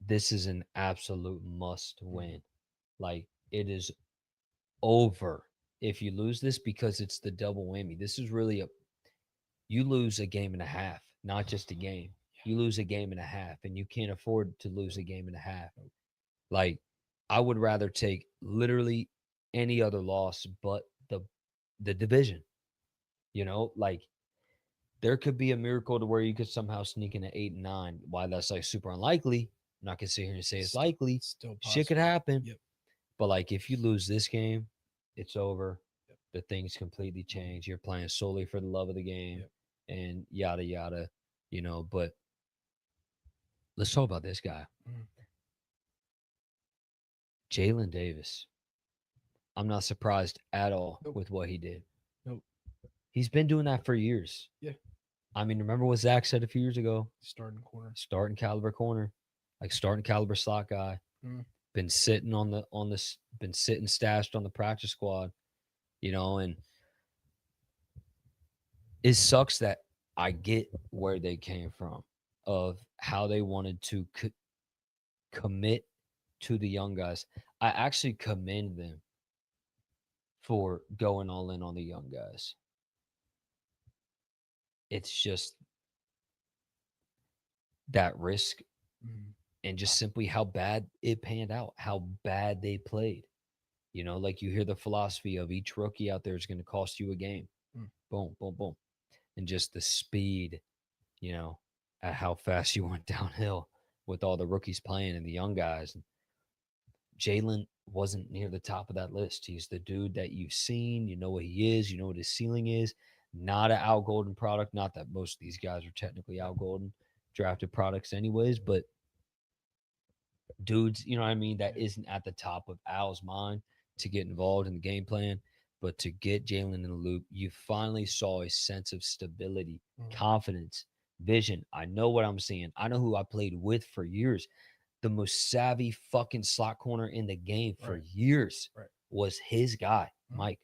S1: this is an absolute must
S2: Mhm.
S1: win. Like it is over if you lose this because it's the double whammy. This is really a you lose a game and a half, not just a game.
S2: Yeah.
S1: You lose a game and a half, and you can't afford to lose a game and a half.
S2: Nope.
S1: Like I would rather take literally any other loss but the division. Like there could be a miracle to where you could somehow sneak in at 8 and 9. Why that's like super unlikely. I'm not gonna sit here and say it's
S2: Still,
S1: likely.
S2: still
S1: Shit could
S2: possible.
S1: happen.
S2: Yep.
S1: But like if you lose this game, it's over.
S2: Yep.
S1: The things completely change. You're playing solely for the love of the game
S2: Yep.
S1: and yada yada. But let's talk about this guy.
S2: Mhm.
S1: Jalen Davis. I'm not surprised at all
S2: Nope.
S1: with what he did.
S2: Nope.
S1: He's been doing that for years.
S2: Yeah.
S1: I mean, remember what Zach said a few years ago?
S2: Starting corner.
S1: Starting caliber corner, like starting caliber slot guy.
S2: Mhm.
S1: Been sitting been sitting stashed on the practice squad, and it sucks that I get where they came from of how they wanted to commit to the young guys. I actually commend them for going all in on the young guys. It's just that risk
S2: Mhm.
S1: and just simply how bad it panned out, how bad they played. Like you hear the philosophy of each rookie out there is going to cost you a game.
S2: Mm.
S1: Boom, boom, boom. And just the speed, you know, at how fast you went downhill with all the rookies playing and the young guys. Jalen wasn't near the top of that list. He's the dude that you've seen. You know what he is. You know what his ceiling is. Not an Al Golden product. Not that most of these guys are technically Al Golden drafted products, anyways, but dudes, you know what I mean, that
S2: Yeah.
S1: isn't at the top of Al's mind to get involved in the game plan. But to get Jalen in the loop, you finally saw a sense of stability,
S2: Mhm.
S1: confidence, vision. I know what I'm seeing. I know who I played with for years. The most savvy fucking slot corner in the game for
S2: Right.
S1: years
S2: Right.
S1: was his guy,
S2: Mhm.
S1: Mike.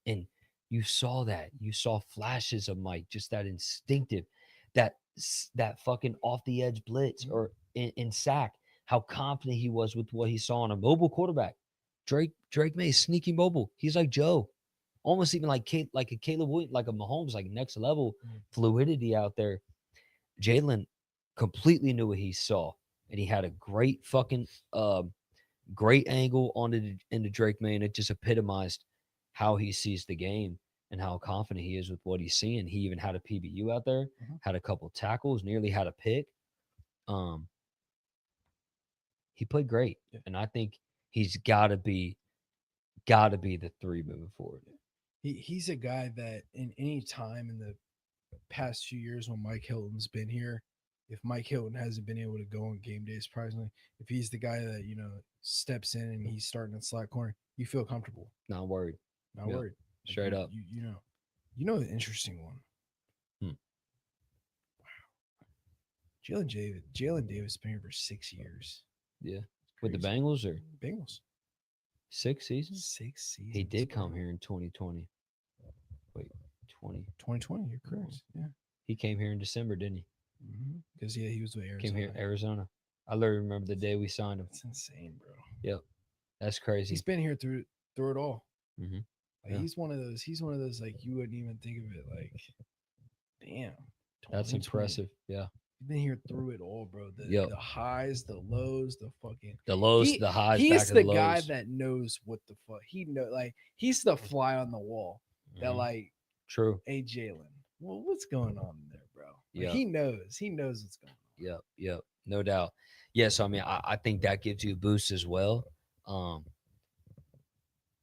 S1: And you saw that. You saw flashes of Mike, just that instinctive, that fucking off the edge blitz
S2: Mhm.
S1: or in sack, how confident he was with what he saw on a mobile quarterback. Drake May is sneaky mobile. He's like Joe, almost even like a Caleb Williams, like a Mahomes, like next level
S2: Mhm.
S1: fluidity out there. Jalen completely knew what he saw, and he had a great angle into Drake May, and it just epitomized how he sees the game and how confident he is with what he's seeing. He even had a PBU out there,
S2: Mhm.
S1: had a couple tackles, nearly had a pick. Um, he played great,
S2: Yeah.
S1: and I think he's got to be the three moving forward.
S2: He's a guy that in any time in the past few years when Mike Hilton's been here, if Mike Hilton hasn't been able to go on game day, surprisingly, if he's the guy that steps in and he's starting in slot corner, you feel comfortable,
S1: Not worried.
S2: not
S1: Yep,
S2: worried. Like
S1: straight up.
S2: the interesting one.
S1: Hmm.
S2: Jalen Davis been here for 6 years.
S1: Yeah,
S2: It's
S1: with the
S2: crazy.
S1: Bengals or
S2: Bengals
S1: 6 seasons.
S2: 6 seasons.
S1: He did
S2: Bro.
S1: come here in 2020. Wait, 20.
S2: 2020. You're
S1: Oh,
S2: correct. Yeah.
S1: he came here in December, didn't he?
S2: Because yeah, he was with
S1: Came here
S2: Arizona.
S1: Arizona. I literally remember the day we signed him.
S2: That's insane, bro.
S1: Yep, that's
S2: He's
S1: crazy.
S2: been here through it all.
S1: Hmm.
S2: Like
S1: Yeah,
S2: he's one of those. He's one of those like you wouldn't even think of it. Like, damn,
S1: that's
S2: 2020.
S1: impressive. Yeah.
S2: He's been here through it all, bro. The
S1: Yep.
S2: the highs, the lows, the fucking.
S1: The lows,
S2: He
S1: the highs, back
S2: he's
S1: of the
S2: the guy
S1: lows.
S2: that knows what the fuck he know. Like he's the fly on the wall that
S1: Hmm.
S2: like,
S1: True.
S2: hey Jalen, well, what's going on there, bro? Like
S1: Yep.
S2: he knows. He knows what's going on.
S1: Yep. Yep. No doubt. Yeah. So I mean, I think that gives you a boost as well. Um,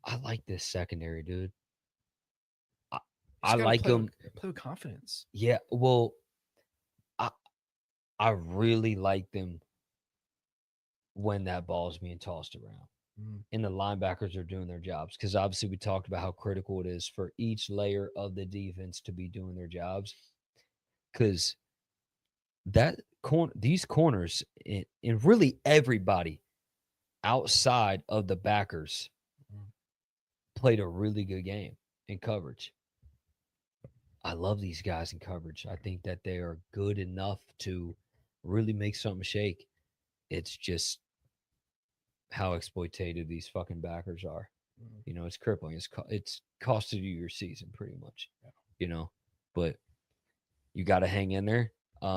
S1: I like this secondary, dude. I,
S2: You
S1: I
S2: just got to
S1: like him.
S2: play with confidence.
S1: Yeah. Well, I I really like them when that ball's being tossed around
S2: Mm,
S1: and the linebackers are doing their jobs because obviously we talked about how critical it is for each layer of the defense to be doing their jobs because these corners and really everybody outside of the backers
S2: mm.
S1: played a really good game in coverage. I love these guys in coverage. I think that they are good enough to really make something shake. it's just how exploitative these fucking backers are.
S2: Mm,
S1: You know, it's crippling. It's costed you your season pretty much.
S2: yeah.
S1: You know, but you got to hang in there.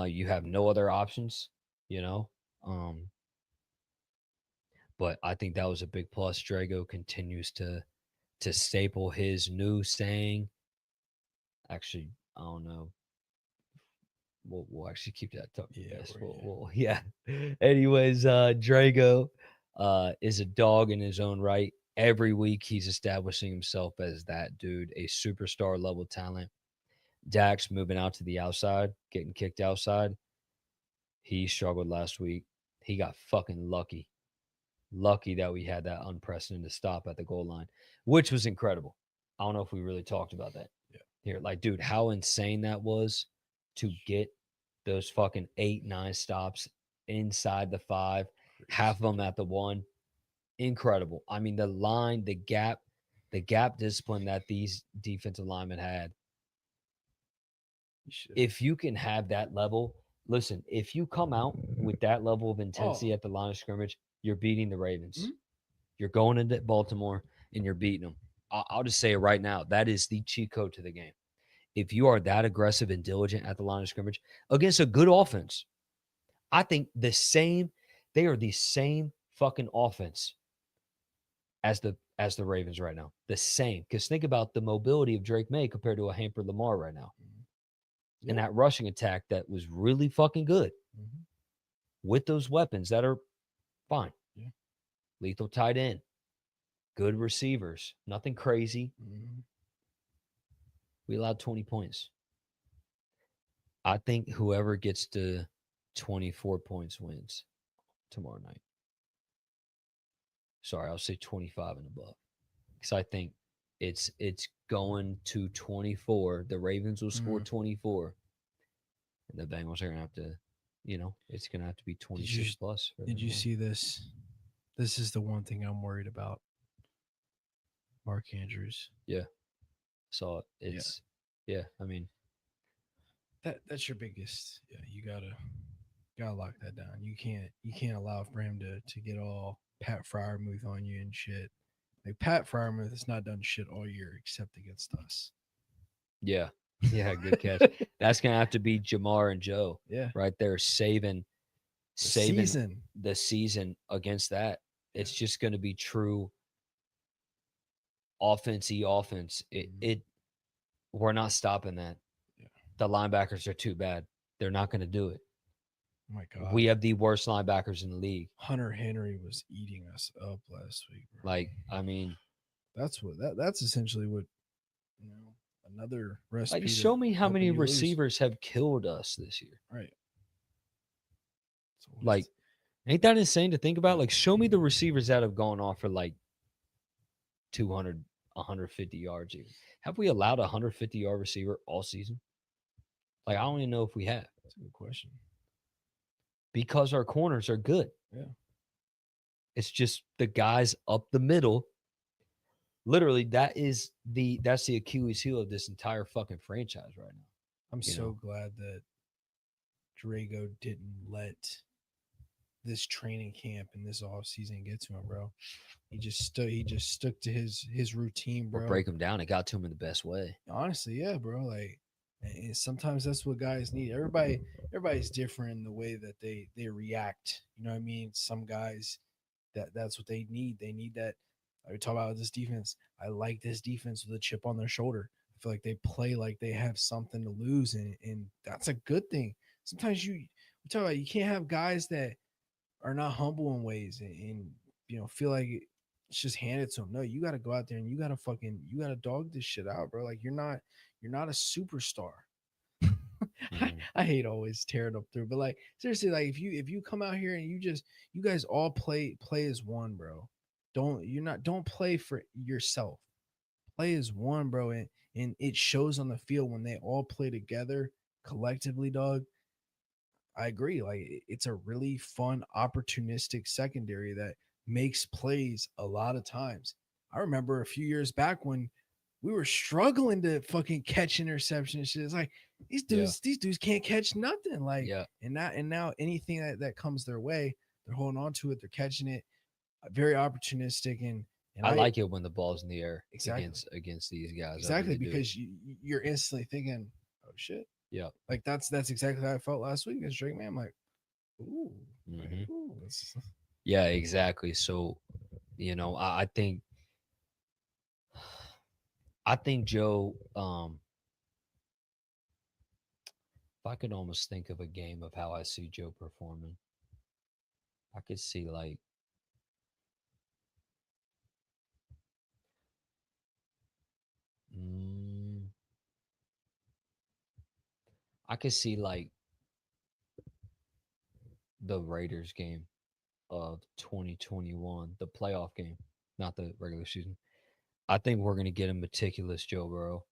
S1: You have no other options. You know, um, but I think that was a big plus. Drago continues to staple his new saying. Actually, I don't know. We'll actually keep that to the
S2: Yeah,
S1: best.
S2: we're yeah.
S1: Yeah. Anyways, Drago is a dog in his own right. Every week he's establishing himself as that dude, a superstar level talent. Dax moving out to the outside, getting kicked outside. He struggled last week. He got fucking lucky. Lucky that we had that unprecedented stop at the goal line, which was incredible. I don't know if we really talked about that
S2: Yeah.
S1: here. Like, dude, how insane that was to get those fucking 8, 9 stops inside the 5, half of
S2: Crazy.
S1: them at the 1. Incredible. I mean, the line, the gap discipline that these defensive linemen had.
S2: You should.
S1: If you can have that level, listen, if you come out with that level of intensity
S2: Oh.
S1: at the line of scrimmage, you're beating the Ravens.
S2: Mhm.
S1: You're going into Baltimore and you're beating them. I'll just say it right now. That is the cheat code to the game. If you are that aggressive and diligent at the line of scrimmage against a good offense, I think they are the same fucking offense as the Ravens right now. The same. Because think about the mobility of Drake May compared to a Hamper Lamar right now.
S2: Mhm.
S1: And
S2: Yeah.
S1: that rushing attack that was really fucking good
S2: Mhm.
S1: with those weapons that are fine.
S2: Yeah.
S1: Lethal tight end, good receivers, nothing crazy.
S2: Mhm.
S1: We allowed 20 points. I think whoever gets to 24 points wins tomorrow night. Sorry, I'll say 25 and above. Because I think it's going to 24. The Ravens will score
S2: Mhm.
S1: 24. And the Bengals are gonna have to, it's gonna have to be
S2: Did you
S1: 26 plus for them
S2: did
S1: to
S2: you
S1: win.
S2: see this? This is the one thing I'm worried about. Mark Andrews.
S1: Yeah. So
S2: Yeah.
S1: yeah, I mean,
S2: That's your biggest. Yeah, you gotta lock that down. You can't allow for him to get all Pat Fryermuth on you and shit. Like Pat Fryermuth has not done shit all year except against us.
S1: yeah. Yeah, good catch. That's gonna have to be Jamar and Joe
S2: Yeah,
S1: right there
S2: the
S1: saving
S2: season.
S1: the season against that.
S2: Yeah.
S1: It's just gonna be true offense. It
S2: Mhm.
S1: it we're not stopping that.
S2: Yeah.
S1: The linebackers are too bad. They're not gonna do it.
S2: Oh my
S1: We
S2: God.
S1: have the worst linebackers in the league.
S2: Hunter Henry was eating us up last week, bro.
S1: Like, I mean,
S2: That's essentially what you know another
S1: like
S2: recipe to
S1: show me how
S2: helping
S1: many
S2: you lose.
S1: receivers have killed us this year.
S2: Right. So
S1: Like,
S2: what's
S1: ain't that insane to think about?
S2: yeah.
S1: Like, show me the receivers that have gone off for like 200, 150 yards. Even. Have we allowed a 150-yard receiver all season? Like, I don't even know if we have
S2: That's a good question.
S1: because our corners are good.
S2: Yeah.
S1: It's just the guys up the middle. Literally, that's the Achilles heel of this entire fucking franchise right now.
S2: I'm
S1: You
S2: so
S1: know,
S2: glad that Drago didn't let this training camp and this off season get to him, bro. He just stuck to his routine,
S1: or
S2: bro.
S1: break them down. It got to him in the best way.
S2: Honestly, yeah, bro. Like, and sometimes that's what guys need. Everybody's different in the way that they react. You know what I mean? Some guys that's what they need. They need that. I talk about this defense. I like this defense with a chip on their shoulder. I feel like they play like they have something to lose, and that's a good thing. Sometimes we talk about you can't have guys that are not humble in ways and feel like it's just handed to them. No, you got to go out there and you got to dog this shit out, bro. Like you're not a superstar.
S1: Hmm.
S2: I hate always tearing up through, but like seriously, like if you come out here and you guys all play as one, bro. Don't play for yourself. Play as one, bro, and it shows on the field when they all play together collectively, dog. I agree. Like it's a really fun, opportunistic secondary that makes plays a lot of times. I remember a few years back when we were struggling to fucking catch interceptions. Shit. It's like
S1: Yeah.
S2: these dudes can't catch nothing. Like
S1: Yeah.
S2: and now anything that comes their way, They're holding on to it. They're catching it. Very opportunistic and
S1: I
S2: I
S1: like it when the ball's in the air
S2: exactly
S1: against these guys. I
S2: exactly
S1: really do.
S2: because you're instantly thinking, oh shit,
S1: Yeah.
S2: like that's exactly how I felt last week against Drake. Man, I'm ooh, like,
S1: Hmm.
S2: ooh, this,
S1: Yeah, exactly. So, I think Joe, if I could almost think of a game of how I see Joe performing, I could see like, mm, I could see like the Raiders game of 2021, the playoff game, not the regular season. I think we're going to get a meticulous Joe Burrow,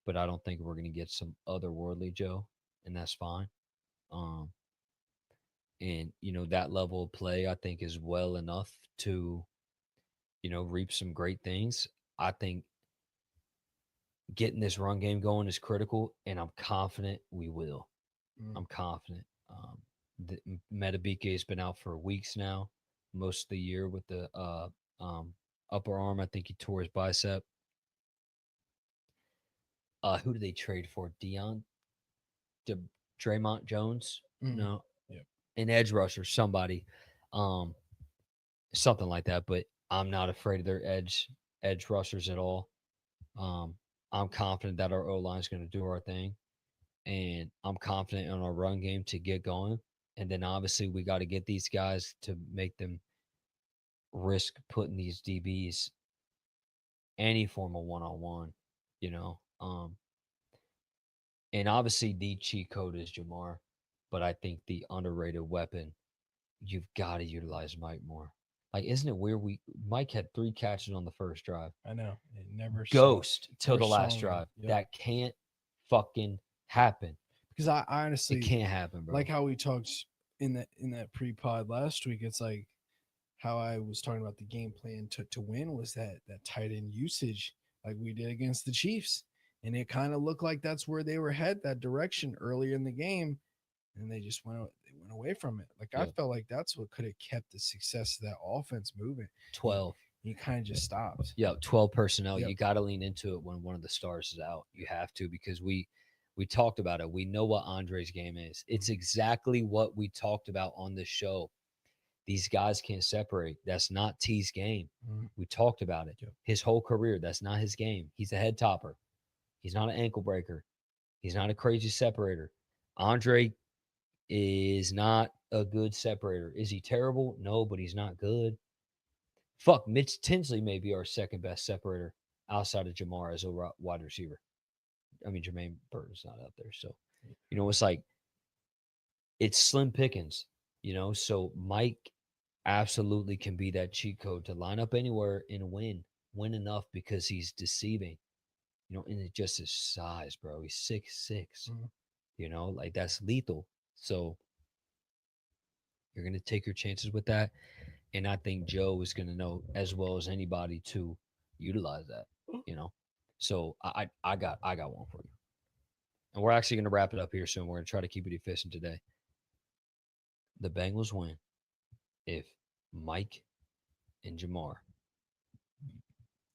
S1: but I don't think we're going to get some otherworldly Joe, and that's fine. Um, and that level of play, I think, is well enough to reap some great things. I think getting this run game going is critical, and I'm confident we will.
S2: mm,
S1: I'm confident. The Metabike has been out for weeks now, most of the year with the upper arm. I think he tore his bicep. Who did they trade for? De, Draymond Jones?
S2: mm,
S1: No,
S2: yep.
S1: an edge rusher, somebody, um, something like that. But I'm not afraid of their edge rushers at all. Um, I'm confident that our O line is going to do our thing, and I'm confident in our run game to get going. And then obviously we got to get these guys to make them risk putting these DBs any form of one on one, you know. And obviously the cheat code is Jamar, but I think the underrated weapon, you've got to utilize Mike more. Like, isn't it weird? Mike had 3 catches on the first drive.
S2: I know. It
S1: Ghost till
S2: never
S1: the
S2: saw
S1: last
S2: him again.
S1: drive.
S2: Yep.
S1: That can't fucking happen.
S2: Because I
S1: It
S2: honestly
S1: can't happen,
S2: like
S1: bro.
S2: how we talked in that pre pod last week. It's like how I was talking about the game plan to win was that tight end usage like we did against the Chiefs. And it kind of looked like that's where they were head that direction earlier in the game. And they went away from it. Like I
S1: Yep.
S2: felt like that's what could have kept the success of that offense moving. You,
S1: 12.
S2: you kind of just stopped.
S1: Yeah, 12 personnel.
S2: Yep.
S1: You got to lean into it when one of the stars is out. You have to, because we talked about it. We know what Andre's game is. It's
S2: Mhm.
S1: exactly what we talked about on this show. These guys can't separate. That's not T's game.
S2: Mhm.
S1: We talked about it.
S2: Yep.
S1: His whole career, that's not his game. He's a head topper. He's not an ankle breaker. He's not a crazy separator. Andre is not a good separator. Is he terrible? No, but he's not good. Fuck, Mitch Tinsley may be our second best separator outside of Jamar as a wide receiver. I mean, Jermaine Burton's not out there. So, it's like, it's slim pickings, So Mike absolutely can be that cheat code to line up anywhere and win enough because he's deceiving, and it's just his size, bro. He's 6'6,
S2: Mhm.
S1: like that's lethal. So you're going to take your chances with that. And I think Joe is going to know as well as anybody to utilize that, you know. So I got one for you, and we're actually going to wrap it up here soon. We're going to try to keep it efficient today. The Bengals win if Mike and Jamar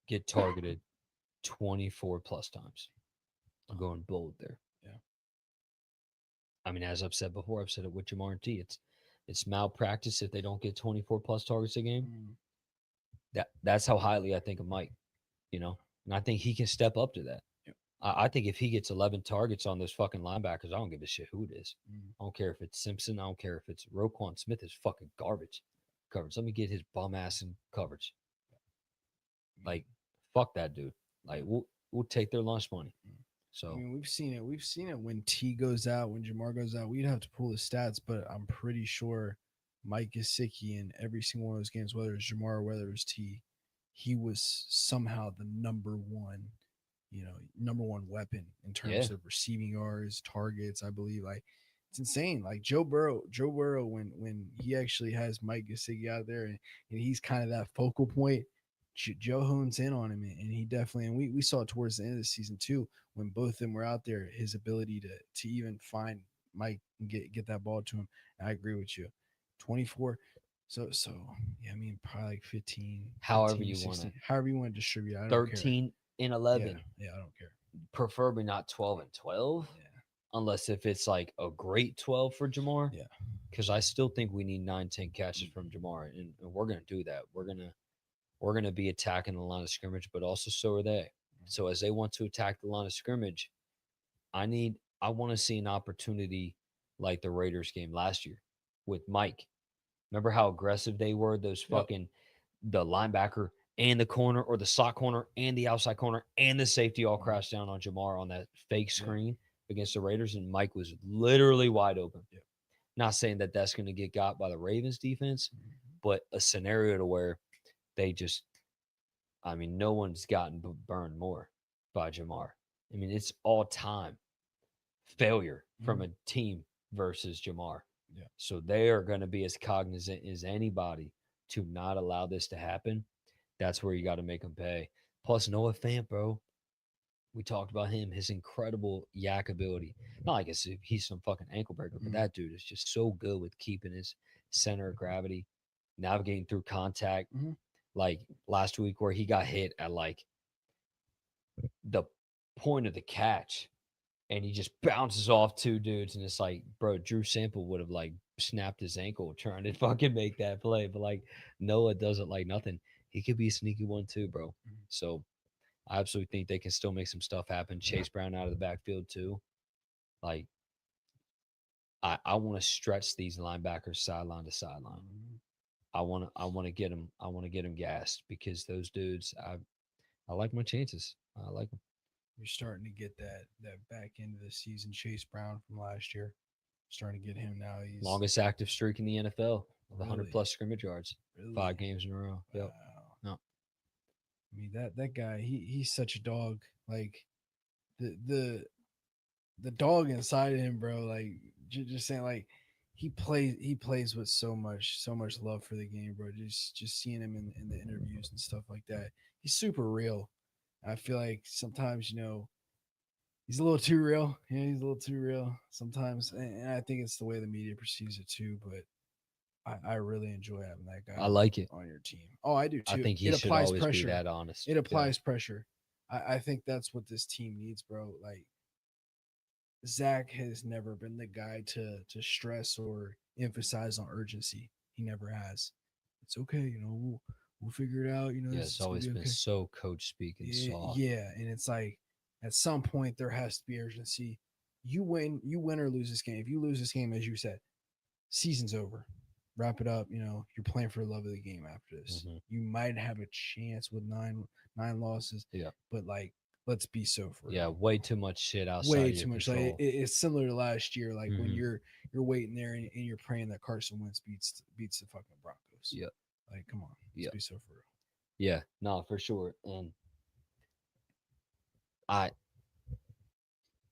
S1: get targeted 24 plus times. I'm going bold there.
S2: Yeah.
S1: I mean, as I've said before, I've said it with Jamar and T. It's malpractice if they don't get 24 plus targets a game.
S2: Mm.
S1: That's how highly I think of Mike, and I think he can step up to that.
S2: Yep.
S1: I think if he gets 11 targets on those fucking linebackers, I don't give a shit who it is.
S2: Mm.
S1: I don't care if it's Simpson. I don't care if it's Roquan Smith is fucking garbage coverage. Let me get his bum ass in coverage.
S2: I mean,
S1: Like, fuck that dude. Like, we'll take their lunch money.
S2: mm. I
S1: So
S2: mean, we've seen it. We've seen it when T goes out, when Jamar goes out. We'd have to pull the stats, but I'm pretty sure Mike Gesicki in every single one of those games, whether it's Jamar or whether it's T, he was somehow the number one weapon in
S1: yeah,
S2: terms of receiving yards, targets. I believe like it's insane. Like Joe Burrow, when he actually has Mike Gesicki out there and he's kind of that focal point. Joe hones in on him, and he definitely, and we saw it towards the end of the season too, when both of them were out there, his ability to even find Mike and get that ball to him. I agree with you. 24. So yeah, I mean probably like 15,
S1: However
S2: 15,
S1: you want it.
S2: 16, however you want to distribute. I don't care.
S1: 13 and
S2: Yeah,
S1: 11,
S2: yeah, I don't care.
S1: preferably not 12 and 12,
S2: Yeah,
S1: unless if it's like a great 12 for Jamar.
S2: yeah.
S1: Because I still think we need 9, 10 catches from
S2: Mhm.
S1: Jamar, and we're gonna do that. We're gonna be attacking the line of scrimmage, but also so are they. So as they want to attack the line of scrimmage, I want to see an opportunity like the Raiders game last year with Mike. Remember how aggressive they were? Those
S2: Yep.
S1: fucking the linebacker and the corner or the slot corner and the outside corner and the safety all
S2: Mhm.
S1: crashed down on Jamar on that fake
S2: Yep.
S1: screen against the Raiders, and Mike was literally wide open.
S2: Yep.
S1: Not saying that that's going to get got by the Ravens defense,
S2: Mhm.
S1: but a scenario to where they just, I mean, no one's gotten burned more by Jamar. I mean, it's all time failure from
S2: Mhm.
S1: a team versus Jamar.
S2: Yeah.
S1: So they are going to be as cognizant as anybody to not allow this to happen. That's where you got to make them pay. Plus, Noah Fant, bro. We talked about him, his incredible yak ability. Not like he's some fucking ankle breaker, but
S2: Mhm.
S1: that dude is just so good with keeping his center of gravity, navigating through contact.
S2: Mhm.
S1: Like last week, where he got hit at like the point of the catch and he just bounces off two dudes, and it's like, bro, Drew Sample would have like snapped his ankle trying to fucking make that play, but like Noah does it like nothing. He could be a sneaky one too, bro.
S2: Mhm.
S1: So I absolutely think they can still make some stuff happen. Chase Brown out of the backfield too. Like I want to stretch these linebackers sideline to sideline.
S2: Mhm.
S1: I want to get them. I want to get them gassed because those dudes. I like my chances. I like them.
S2: You're starting to get that back into the season. Chase Brown from last year, starting to get him now. He's
S1: Longest active streak in the NFL of 100
S2: really,
S1: plus scrimmage yards,
S2: really
S1: 5 games in a row. Yep.
S2: wow.
S1: No.
S2: I mean that guy, he's such a dog. Like the the the dog inside of him, bro. Like just saying, like he plays with so much love for the game, bro. Just seeing him in the interviews and stuff like that. He's super real. I feel like sometimes he's a little too real. Yeah, he's a little too real sometimes, and I think it's the way the media perceives it too. But I really enjoy having that guy
S1: I like it.
S2: on your team. Oh, I do
S1: I
S2: too.
S1: think he
S2: It
S1: should
S2: applies
S1: always be
S2: pressure.
S1: that honest.
S2: It
S1: Yeah.
S2: applies pressure. I think that's what this team needs, bro. Like Zach has never been the guy to stress or emphasize on urgency. He never has. It's okay, we'll figure it out.
S1: Yeah. It's
S2: It's gonna
S1: always
S2: be
S1: been
S2: okay.
S1: so coach speak and
S2: Yeah,
S1: soft.
S2: yeah, and it's like at some point there has to be urgency. You win or lose this game. If you lose this game, as you said, season's over. Wrap it up. You're playing for the love of the game after this.
S1: Hmm.
S2: You might have a chance with nine losses,
S1: Yeah.
S2: but like, let's be so for
S1: Yeah.
S2: real.
S1: Way too much shit outside
S2: Way
S1: of your
S2: too much. Like
S1: control.
S2: it's similar to last year. Like when
S1: Hmm.
S2: you're waiting there and you're praying that Carson Wentz beats the fucking Broncos.
S1: Yeah.
S2: Like, come on, let's
S1: Yeah.
S2: be so for real.
S1: Yeah. No, for sure. And I,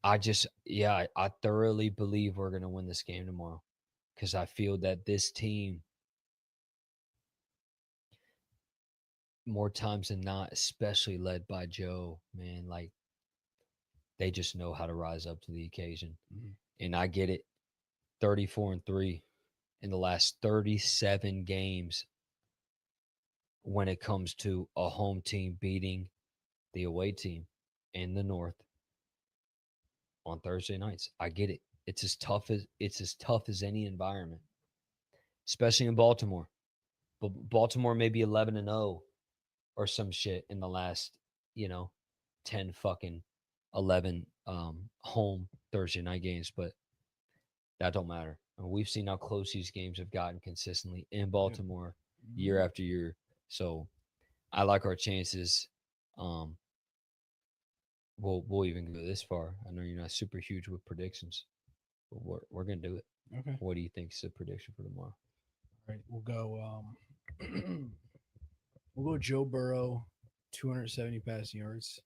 S1: I thoroughly believe we're going to win this game tomorrow because I feel that this team, more times than not, especially led by Joe, man, like they just know how to rise up to the occasion.
S2: Mm-hmm.
S1: And I get it. 34-3 in the last 37 games when it comes to a home team beating the away team in the north on Thursday nights. I get it. It's as tough as any environment, especially in Baltimore. But Baltimore may be 11-0 or some shit in the last, you know, 10 fucking 11 home Thursday night games, but that don't matter. And we've seen how close these games have gotten consistently in
S2: Yep.
S1: Baltimore year
S2: Mm-hmm.
S1: after year. So I like our chances. Um, we'll even go this far. I know you're not super huge with predictions, but we're gonna do it.
S2: Okay.
S1: What do you think is the prediction for tomorrow?
S2: All right. We'll go. We'll go Joe Burrow, 270 passing yards.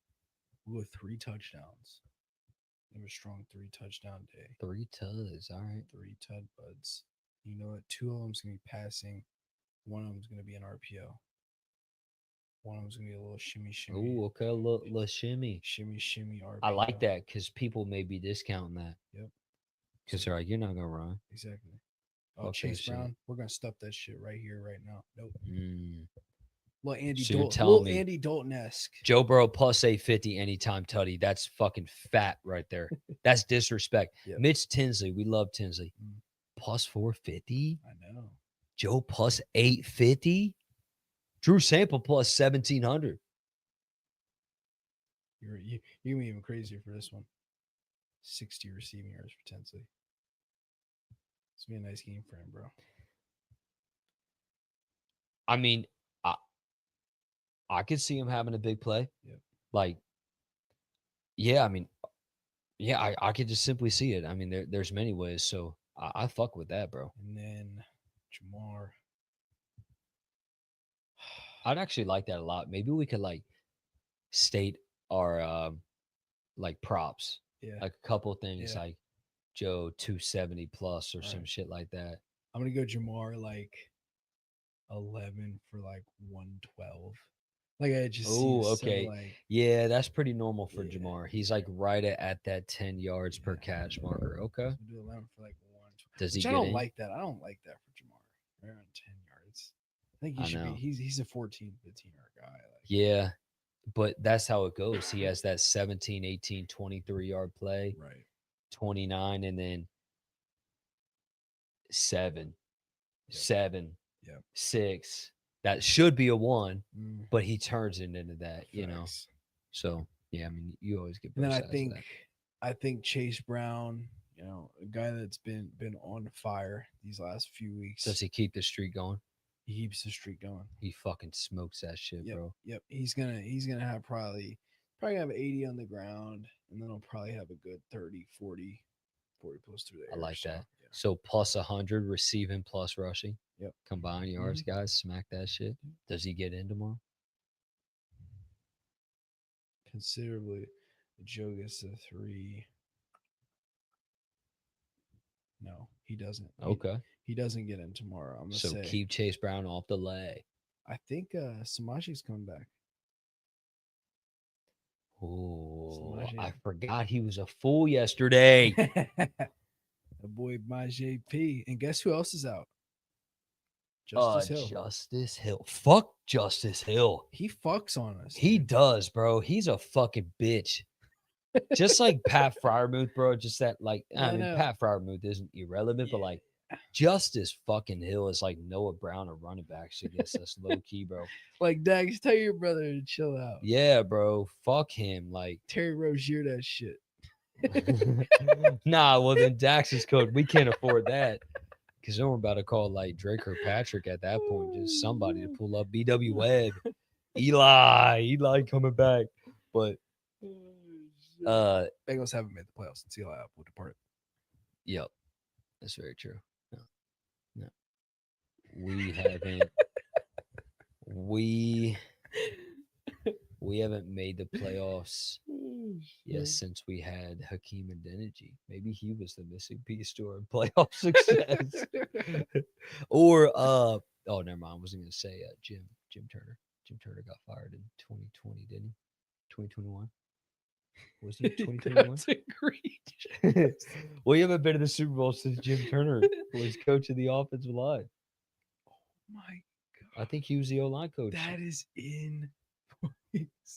S2: We'll go 3 touchdowns. Have a strong 3 touchdown day.
S1: 3 tuds. All right.
S2: 3 tud buds. You know what? Two of them's gonna be passing. One of them's gonna be an RPO. One of them's gonna be a little shimmy shimmy,
S1: Ooh, okay. Little shimmy.
S2: shimmy shimmy
S1: I like
S2: RPO.
S1: that because people may be discounting that
S2: Yep.
S1: because
S2: So
S1: they're like, you're not gonna run.
S2: exactly. Oh,
S1: Fuck that
S2: Chase
S1: shit.
S2: Brown. We're gonna stuff that shit right here, right now. Nope.
S1: Mm. So you're telling
S2: Little
S1: me
S2: Andy Dalton esque.
S1: Joe Burrow plus 850 anytime tutty. That's fucking fat right there. That's disrespect.
S2: Yep.
S1: Mitch Tinsley, we love Tinsley.
S2: Mm,
S1: Plus 450.
S2: I know.
S1: Joe plus 850. Drew Sample plus 1700.
S2: You're gonna be even crazier for this one. 60 receiving yards for Tinsley. It's gonna be a nice game for him, bro.
S1: I mean, I, I could see him having a big play.
S2: Yep.
S1: Like, yeah, I mean, yeah, I could just simply see it. I mean, there's many ways. So I fuck with that, bro.
S2: And then Jamar.
S1: I'd actually like that a lot. Maybe we could like state our like props,
S2: Yeah.
S1: like a couple things
S2: Yeah.
S1: like Joe 270 plus or
S2: All
S1: some
S2: right.
S1: shit like that.
S2: I'm gonna go Jamar like 11 for like 112. Like I just
S1: Oh,
S2: seems so
S1: okay.
S2: like
S1: Yeah, that's pretty normal for
S2: yeah.
S1: Jamar. He's like right at that 10 yards per
S2: Yeah.
S1: catch marker. Okay.
S2: So we'll do 11 for like 112,
S1: Does he
S2: which I
S1: get
S2: don't
S1: in?
S2: like that. I don't like that for Jamar. Right around 10 yards. I think he
S1: I
S2: should be.
S1: know.
S2: He's a 14, 15 yard guy. Like
S1: Yeah, but that's how it goes. He has that 17, 18, 23 yard play,
S2: right.
S1: 29, and then seven,
S2: Yep.
S1: seven,
S2: Yep.
S1: six. That should be a one,
S2: Mm,
S1: but he turns it into that.
S2: facts.
S1: So yeah, I mean, you always get
S2: And then
S1: both sides of that.
S2: I think Chase Brown, a guy that's been on fire these last few
S1: Does
S2: weeks.
S1: he keep the streak going?
S2: He keeps the streak going.
S1: He fucking smokes that shit,
S2: Yep,
S1: bro.
S2: yep. He's gonna have probably have 80 on the ground, and then he'll probably have a good 30, 40 plus through the
S1: I
S2: air.
S1: like
S2: So
S1: that.
S2: yeah,
S1: So plus 100 receiving plus rushing.
S2: yep.
S1: Combine yards,
S2: Mhm.
S1: guys. Smack that shit. Does he get in tomorrow?
S2: Considerably. Joe gets the 3. No, he doesn't.
S1: Okay.
S2: He doesn't get in tomorrow. I'm gonna
S1: So
S2: say.
S1: keep Chase Brown off the leg.
S2: I think Samaji's coming back.
S1: Oh,
S2: Samaje.
S1: I forgot he was a fool yesterday.
S2: The boy my JP. And guess who else is out? Justice Hill.
S1: Justice Hill. Fuck Justice Hill.
S2: He fucks on us.
S1: He
S2: Dude.
S1: does, bro. He's a fucking bitch. Just like Pat Fryermuth, bro. Just that, like, I
S2: I
S1: mean,
S2: know.
S1: Pat Fryermuth isn't irrelevant, but
S2: Yeah.
S1: like, Justice fucking Hill is like Noah Brown of running backs against us, low key, bro.
S2: Like Dax, tell your brother to chill out.
S1: Yeah, bro. Fuck him. Like,
S2: Terry Rozier that shit.
S1: nah, well, then Dax's code, we can't afford that. Because then we're about to call like Drake or Patrick at that point, just somebody to pull up BW Webb. Eli coming back. But
S2: Bengals haven't made the playoffs since Eli will depart.
S1: yep, that's very true. No, no. We haven't we we haven't made the playoffs yes since we had Hakeem and Denergy. Maybe he was the missing piece to our playoff success. Or oh never mind. I wasn't gonna say Jim Turner. Jim Turner got fired in 2020, didn't he? 2021. Was he 2021?
S2: That's agreed.
S1: We haven't been to the Super Bowl since Jim Turner was coach of the offensive line.
S2: My
S1: I think he was the O line coach.
S2: that is insane.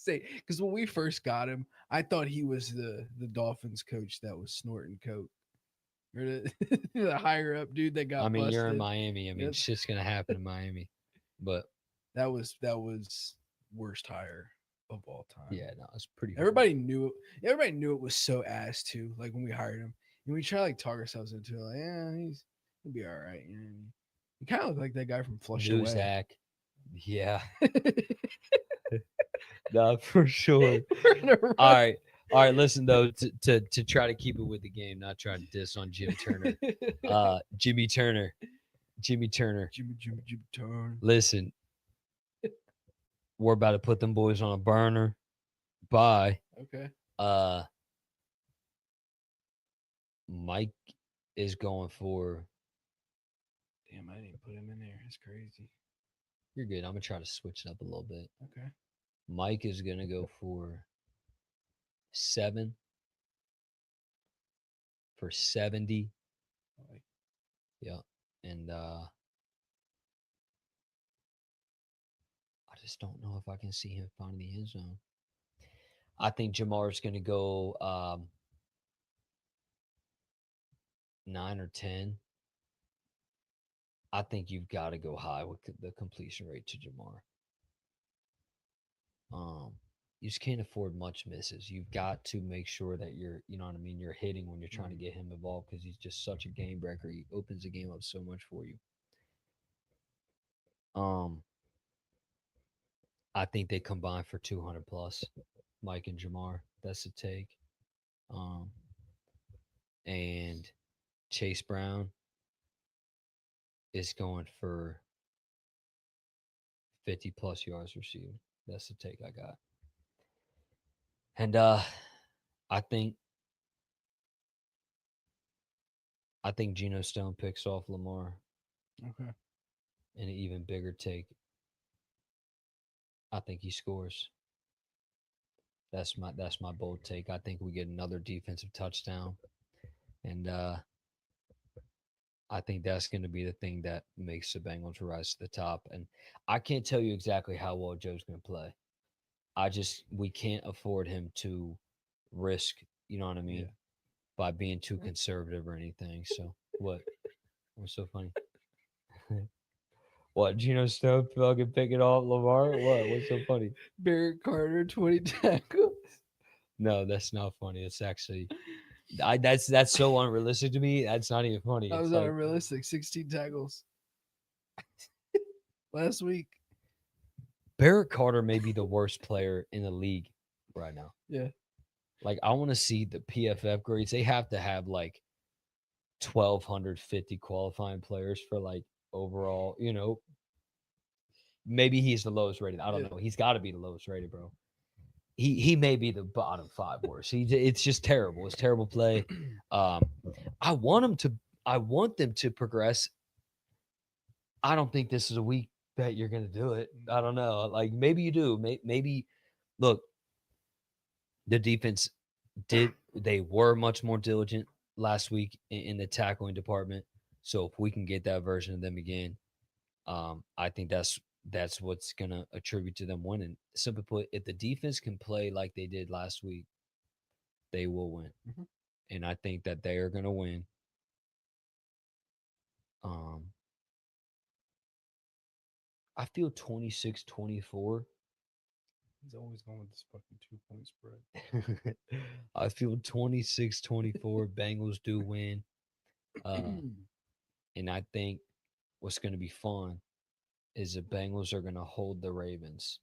S2: Because when we first got him, I thought he was the Dolphins coach that was snorting coke. Or the higher up dude that got
S1: I mean,
S2: busted.
S1: you're in Miami. I mean,
S2: Yep.
S1: shit's gonna happen in Miami. But
S2: That was worst hire of all time.
S1: yeah, no, it's pretty.
S2: Everybody knew it. Everybody knew it was so ass too. Like when we hired him, and we try to like talk ourselves into it. Like, yeah, he'll be all right. You know what I mean? He kind of looked like that guy from Flush
S1: New
S2: Away.
S1: Zach. Yeah, no, for sure. All right. Listen though, to try to keep it with the game, not try to diss on Jim Turner. Jimmy Turner.
S2: Jimmy Turner.
S1: Listen, we're about to put them boys on a burner. Bye.
S2: Okay.
S1: Mike is going for.
S2: Damn, I didn't put him in there. That's crazy.
S1: You're good. I'm gonna try to switch it up a little bit.
S2: Okay.
S1: Mike is gonna go for 7 for 70.
S2: Like,
S1: Yeah. And I just don't know if I can see him finding the end zone. I think Jamar's going to go 9 or 10. I think you've got to go high with the completion rate to Jamar. Um, you just can't afford much misses. You've got to make sure that you're, you know what I mean, you're hitting when you're trying to get him involved because he's just such a game breaker. He opens the game up so much for you. Um, I think they combine for 200 plus, Mike and Jamar. That's the take. Um, and Chase Brown is going for 50 plus yards receiving. That's the take I got. And I think I think Geno Stone picks off Lamar
S2: Okay.
S1: in an even bigger take. I think he scores. That's my bold take. I think we get another defensive touchdown, and I think that's going to be the thing that makes the Bengals rise to the top. And I can't tell you exactly how well Joe's going to play. We can't afford him to risk. You know what I
S2: Yeah.
S1: mean? By being too conservative or anything. So what? What's so funny? What? Geno Stone fucking picking off Lamar? What? What's so funny?
S2: Barrett Carter, 20 tackles.
S1: No, that's not funny. It's actually that's so unrealistic to me. That's not even funny.
S2: That
S1: It's
S2: was
S1: like
S2: unrealistic. 16 tackles last week.
S1: Barrett Carter may be the worst player in the league right now.
S2: Yeah.
S1: Like I want to see the PFF grades. They have to have like 1,250 qualifying players for like overall. Maybe he's the lowest rated. I don't
S2: Yeah.
S1: know. He's got to be the lowest rated, bro. He may be the bottom five worst. It's just terrible. It's terrible play. Um, I want him to. I want them to progress. I don't think this is a week that you're going to do it. I don't know. Like maybe you do. Maybe look, the defense did. They were much more diligent last week in the tackling department. So if we can get that version of them again, I think that's what's gonna attribute to them winning. Simply put, if the defense can play like they did last week, they will win.
S2: Mhm.
S1: And I think that they are gonna win. Um, I feel 26-24.
S2: He's always going with this fucking 2 point spread.
S1: I feel 26-24. Bengals do win. And I think what's gonna be fun is the Bengals are gonna hold the Ravens.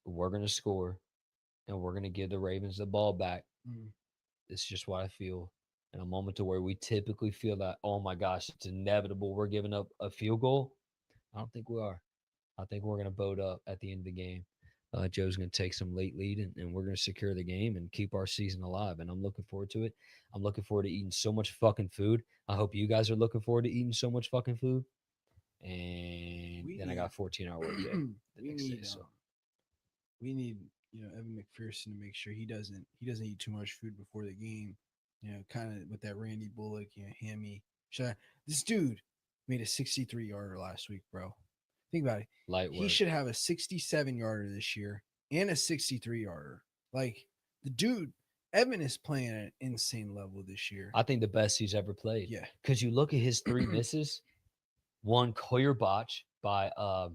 S1: We're gonna score and we're gonna give the Ravens the ball back.
S2: Mm.
S1: It's just what I feel. In a moment to where we typically feel that, oh my gosh, it's inevitable we're giving up a field goal. I don't think we are. I think we're going to boat up at the end of the game. Joe's going to take some late lead and we're going to secure the game and keep our season alive. And I'm looking forward to it. I'm looking forward to eating so much fucking food. I hope you guys are looking forward to eating so much fucking food. And
S2: We
S1: then I
S2: need
S1: got a 14-hour workday the
S2: we
S1: next day.
S2: need
S1: So
S2: we need Evan McPherson to make sure he doesn't eat too much food before the game. Kind of with that Randy Bullock, hammy. This dude made a 63 yarder last week, bro. Think about it.
S1: light
S2: He
S1: work.
S2: should have a 67 yarder this year and a 63 yarder. Like the dude, Evan is playing at an insane level this year.
S1: I think the best he's ever played.
S2: Yeah.
S1: Because you look at his three misses, one clear botch by I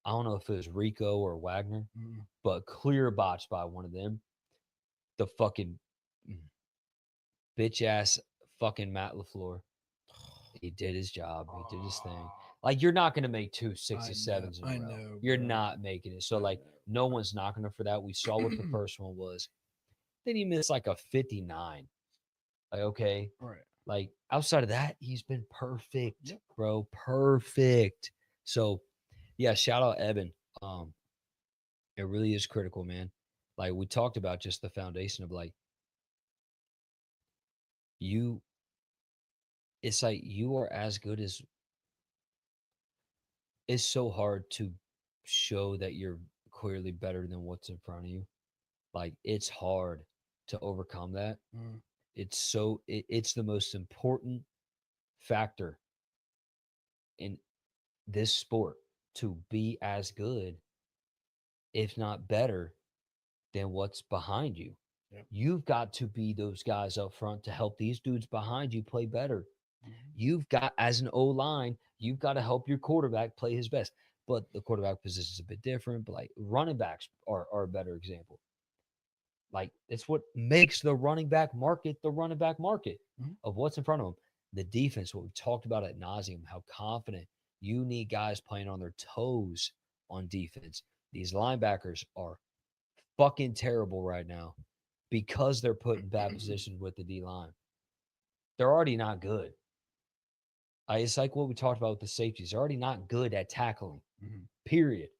S1: don't know if it was Rico or Wagner,
S2: Mm.
S1: but clear botch by one of them. The fucking bitch ass fucking Matt LaFleur. He did his job. He did his thing. Like you're not gonna make two
S2: I know,
S1: 67s in a
S2: I
S1: row.
S2: know,
S1: You're
S2: bro.
S1: not making it. So
S2: I
S1: like no one's knocking him for that. We saw what the
S2: know.
S1: first one was. Then he missed like a 59. Like okay.
S2: All right.
S1: Like outside of that, he's been perfect,
S2: Yep.
S1: bro. Perfect. So yeah, shout out Evan. It really is critical, man. Like we talked about just the foundation of like you it's like you are as good as it's so hard to show that you're clearly better than what's in front of you. Like it's hard to overcome that.
S2: Mm.
S1: It's the most important factor in this sport to be as good, if not better, than what's behind you.
S2: Yep.
S1: You've got to be those guys up front to help these dudes behind you play better.
S2: Mhm.
S1: You've got, as an O line, you've got to help your quarterback play his best. But the quarterback position is a bit different. But like running backs are a better example. Like it's what makes the running back market
S2: Mhm.
S1: of what's in front of them. The defense, what we've talked about at nauseum, how confident you need guys playing on their toes on defense. These linebackers are fucking terrible right now because they're put in bad positions with the D line. They're already not good. It's like what we talked about with the safeties. They're already not good at tackling,
S2: Mhm.
S1: period.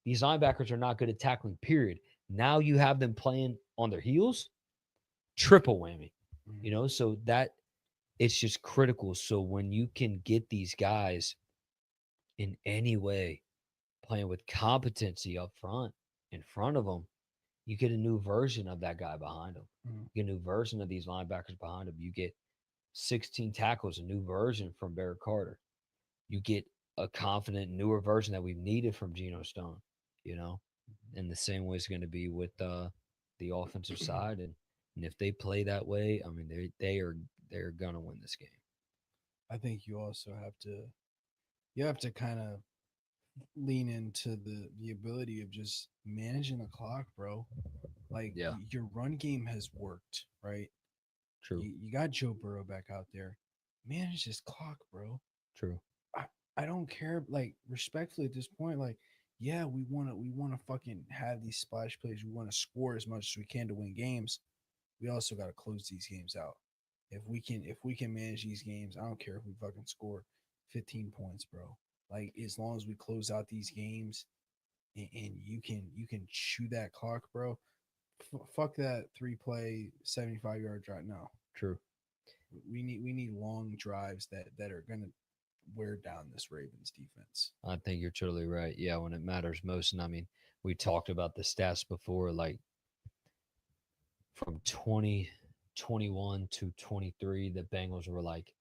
S1: These linebackers are not good at tackling, period. Now you have them playing on their heels, triple whammy.
S2: Mhm.
S1: So that it's just critical. So when you can get these guys in any way playing with competency up front, in front of them, you get a new version of that guy behind him.
S2: Mhm.
S1: You get a new version of these linebackers behind him. You get 16 tackles, a new version from Barrett Carter. You get a confident, newer version that we've needed from Geno Stone, you know? And the same way is going to be with the offensive side. And if they play that way, I mean, they're going to win this game.
S2: I think you also have to kind of lean into the ability of just managing the clock, bro. Like
S1: Yeah,
S2: your run game has worked, right?
S1: true,
S2: You got Joe Burrow back out there. Manage this clock, bro.
S1: true.
S2: I, I don't care. Like respectfully at this point, like yeah, we wanna fucking have these splash plays. We want to score as much as we can to win games. We also got to close these games out. If we can manage these games, I don't care if we fucking score 15 points, bro. Like as long as we close out these games and you can chew that clock, bro. Fuck that 3 play 75-yard drive. No,
S1: True.
S2: we need long drives that are gonna wear down this Ravens defense.
S1: I think you're totally right. Yeah, when it matters most. And I mean, we talked about the stats before, like from 2021 to 23, the Bengals were like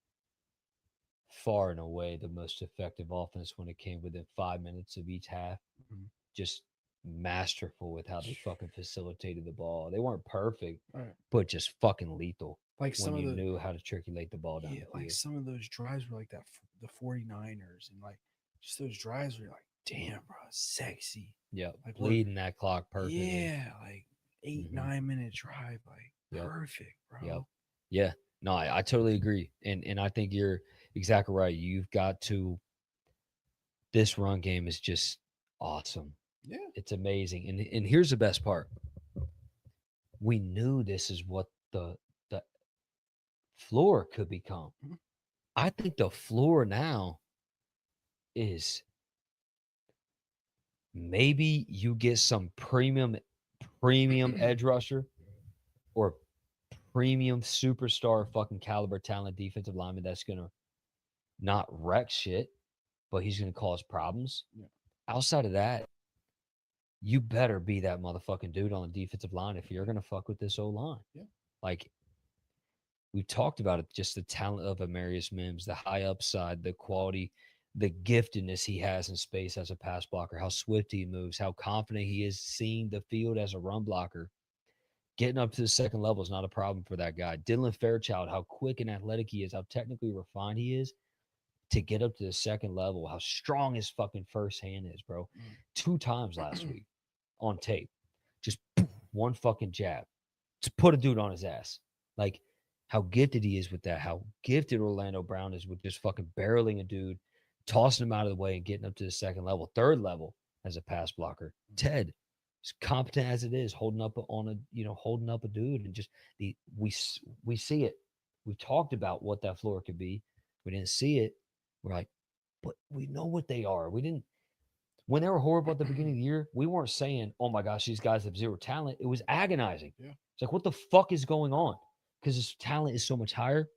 S1: far and away the most effective offense when it came within 5 minutes of each half.
S2: Mhm.
S1: Just masterful with how they fucking facilitated the ball. They weren't perfect,
S2: All right.
S1: but just fucking lethal
S2: Like
S1: when
S2: some of
S1: you
S2: the
S1: knew how to circulate the ball down
S2: Yeah,
S1: the
S2: like
S1: field.
S2: some of those drives were like that the 49ers and like just those drives where you're like, damn, bro, sexy.
S1: Yep.
S2: Like we're
S1: Leading that clock perfectly.
S2: yeah, like eight,
S1: Hmm.
S2: 9 minute drive, like
S1: Yep.
S2: perfect,
S1: Yep.
S2: bro.
S1: Yeah. No, I totally agree. And I think you're exactly right. You've got to this run game is just awesome.
S2: Yeah.
S1: It's amazing. And here's the best part. We knew this is what the floor could become.
S2: Mhm.
S1: I think the floor now is maybe you get some premium edge rusher or premium superstar fucking caliber talent defensive lineman that's gonna not wreck shit, but he's gonna cause problems.
S2: Yeah.
S1: Outside of that, you better be that motherfucking dude on the defensive line if you're gonna fuck with this O line.
S2: Yeah.
S1: Like we talked about it, just the talent of Amarius Mims, the high upside, the quality, the giftedness he has in space as a pass blocker, how swift he moves, how confident he is seeing the field as a run blocker. Getting up to the second level is not a problem for that guy. Dylan Fairchild, how quick and athletic he is, how technically refined he is to get up to the second level, how strong his fucking first hand is, bro. 2 times last week on tape. Just one fucking jab. Just put a dude on his ass. Like how gifted he is with that, how gifted Orlando Brown is with just fucking barreling a dude, tossing him out of the way and getting up to the second level, third level as a pass blocker. Ted, as competent as it is, holding up a dude and just we see it. We talked about what that floor could be. We didn't see it. We're like, but we know what they are. We didn't when they were horrible at the beginning of the year, we weren't saying, "Oh my gosh, these guys have zero talent." It was agonizing.
S2: Yeah.
S1: It's like, what the fuck is going on? Because his talent is so much higher.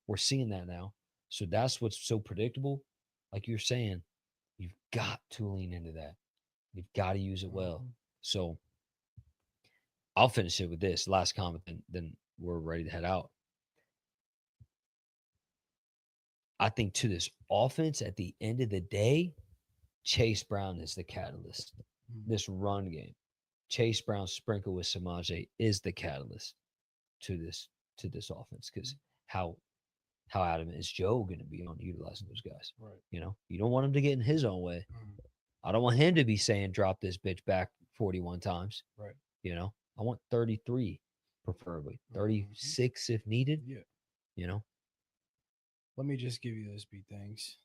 S1: We're seeing that now. So that's what's so predictable. Like you're saying, you've got to lean into that. You've got to use it well.
S2: Mhm.
S1: So I'll finish it with this last comment, then we're ready to head out. I think to this offense at the end of the day, Chase Brown is the catalyst.
S2: Mhm.
S1: This run game, Chase Brown sprinkled with Samaje is the catalyst to this offense because how how adamant is Joe going to be on utilizing those guys?
S2: Right.
S1: You don't want him to get in his own way.
S2: Mhm.
S1: I don't want him to be saying drop this bitch back 41 times.
S2: Right.
S1: I want 33, preferably
S2: Mhm.
S1: 36 if needed.
S2: Yeah.
S1: You know,
S2: Let me just give you those beat things.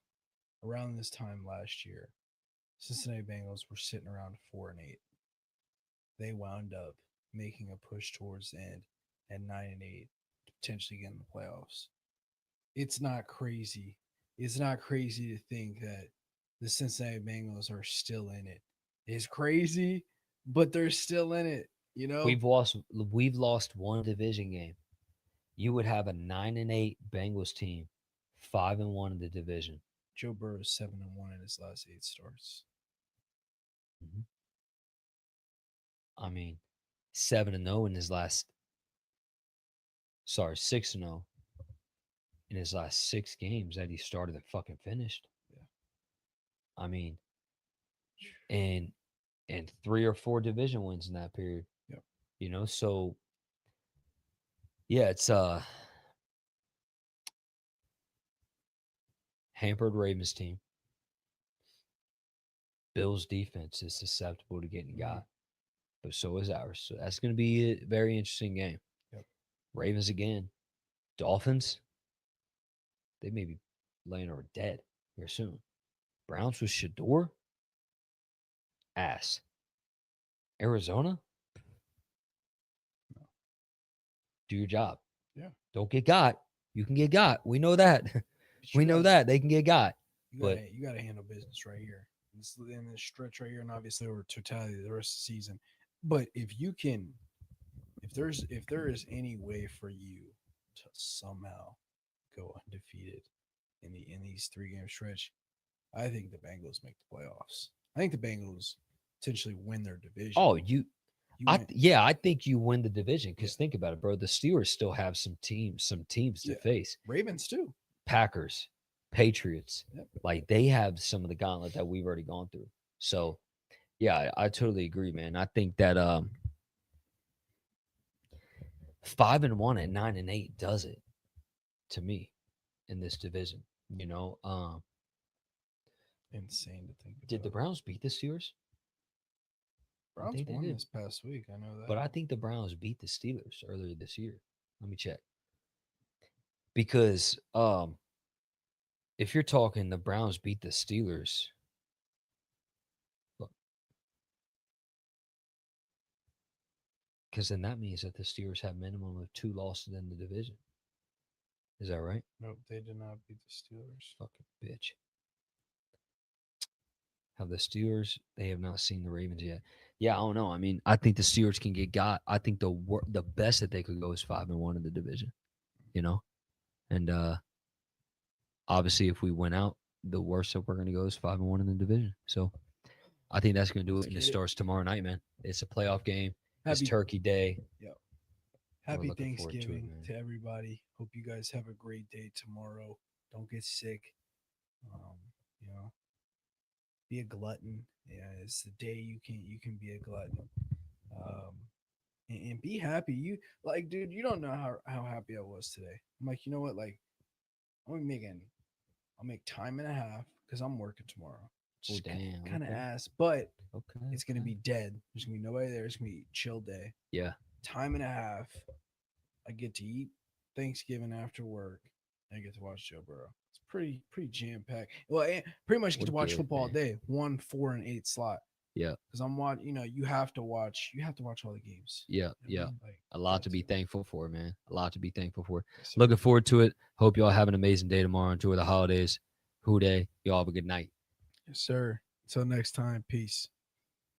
S2: Around this time last year, Cincinnati Bengals were sitting around 4-8. They wound up making a push towards the end at 9-8, potentially getting the playoffs. It's not crazy. It's not crazy to think that the Cincinnati Bengals are still in it. It's crazy, but they're still in it. You know,
S1: we've lost one division game. You would have a 9-8 Bengals team, 5-1 in the division.
S2: Joe Burrow's 7-1 in his last 8 starts.
S1: Mhm. I mean, 7-0 in his last. Sorry, 6-0 in his last 6 games that he started and fucking finished.
S2: Yeah.
S1: I mean, and and 3 or 4 division wins in that period.
S2: Yep.
S1: So yeah, it's hampered Ravens team. Bills defense is susceptible to getting
S2: Mhm.
S1: got, but so is ours. So that's going to be a very interesting game.
S2: Yep.
S1: Ravens again. Dolphins, they may be laying over dead here soon. Browns with Shador, ass. Arizona,
S2: No.
S1: do your job.
S2: Yeah.
S1: Don't get got. You can get got. We know that.
S2: But
S1: We know that they can get got. But
S2: you gotta handle business right here. This in this stretch right here, and obviously over totality of the rest of the season. But if you can, if there is any way for you to somehow go undefeated in these 3 game stretch, I think the Bengals make the playoffs. I think the Bengals potentially win their division.
S1: oh,
S2: You win,
S1: yeah, I think you win the division
S2: yeah,
S1: because think about it, bro. The Steelers still have some teams to
S2: yeah.
S1: face.
S2: Ravens too.
S1: Packers, Patriots,
S2: Yep.
S1: like they have some of the gauntlet that we've already gone through. So yeah, I totally agree, man. I think that 5-1 at 9-8 does it to me in this division.
S2: Insane to think
S1: Did the
S2: about.
S1: Browns beat the Steelers? I
S2: Browns
S1: think they
S2: won
S1: did,
S2: this past week. I know
S1: but
S2: that.
S1: I think the Browns beat the Steelers earlier this year. Let me check because if you're talking the Browns beat the Steelers, because then that means that the Steelers have minimum of 2 losses in the division. Is that right?
S2: Nope, they did not beat the Steelers.
S1: Fucking bitch. Have the Steelers? They have not seen the Ravens yet. Yeah, I don't know. I mean, I think the Steelers can get got. I think the best that they could go is 5-1 in the division. You know, and obviously, if we win out, the worst that we're going to go is 5-1 in the division. So I think that's going to do
S2: Let's
S1: it. And it
S2: get it.
S1: starts tomorrow night, man. It's a playoff game. It's
S2: Happy,
S1: Turkey Day.
S2: yeah.
S1: We're
S2: Happy
S1: looking forward to it,
S2: Thanksgiving
S1: man.
S2: to everybody. Hope you guys have a great day tomorrow. Don't get sick. Um, you know, be a glutton. Yeah, it's the day you can be a glutton. Um, and be happy. You like, dude. You don't know how happy I was today. I'm like, you know what? Like, I'm making. I'll make time and a half because I'm working tomorrow.
S1: Oh,
S2: Just
S1: damn.
S2: kind of
S1: Okay.
S2: ass, but
S1: Okay.
S2: it's gonna
S1: Okay.
S2: be dead. There's gonna be nobody there. It's gonna be a chill day.
S1: Yeah.
S2: Time and a half. I get to eat Thanksgiving after work. And I get to watch Joe Burrow. It's pretty jam packed. Well, pretty much get
S1: We're
S2: to watch
S1: good,
S2: football all
S1: man.
S2: day. 1, 4, and 8 slot.
S1: Yeah.
S2: Because I'm watching. You know, you have to watch. You have to watch all the games.
S1: Yeah.
S2: You know what I
S1: Yeah.
S2: mean? Like
S1: A lot
S2: got
S1: to be
S2: to.
S1: thankful for, man. A lot to be thankful for.
S2: Yes, sir.
S1: Looking forward to it. Hope y'all have an amazing day tomorrow. Enjoy the holidays. Who day. Y'all have a good night.
S2: Yes, sir. Until next time. Peace.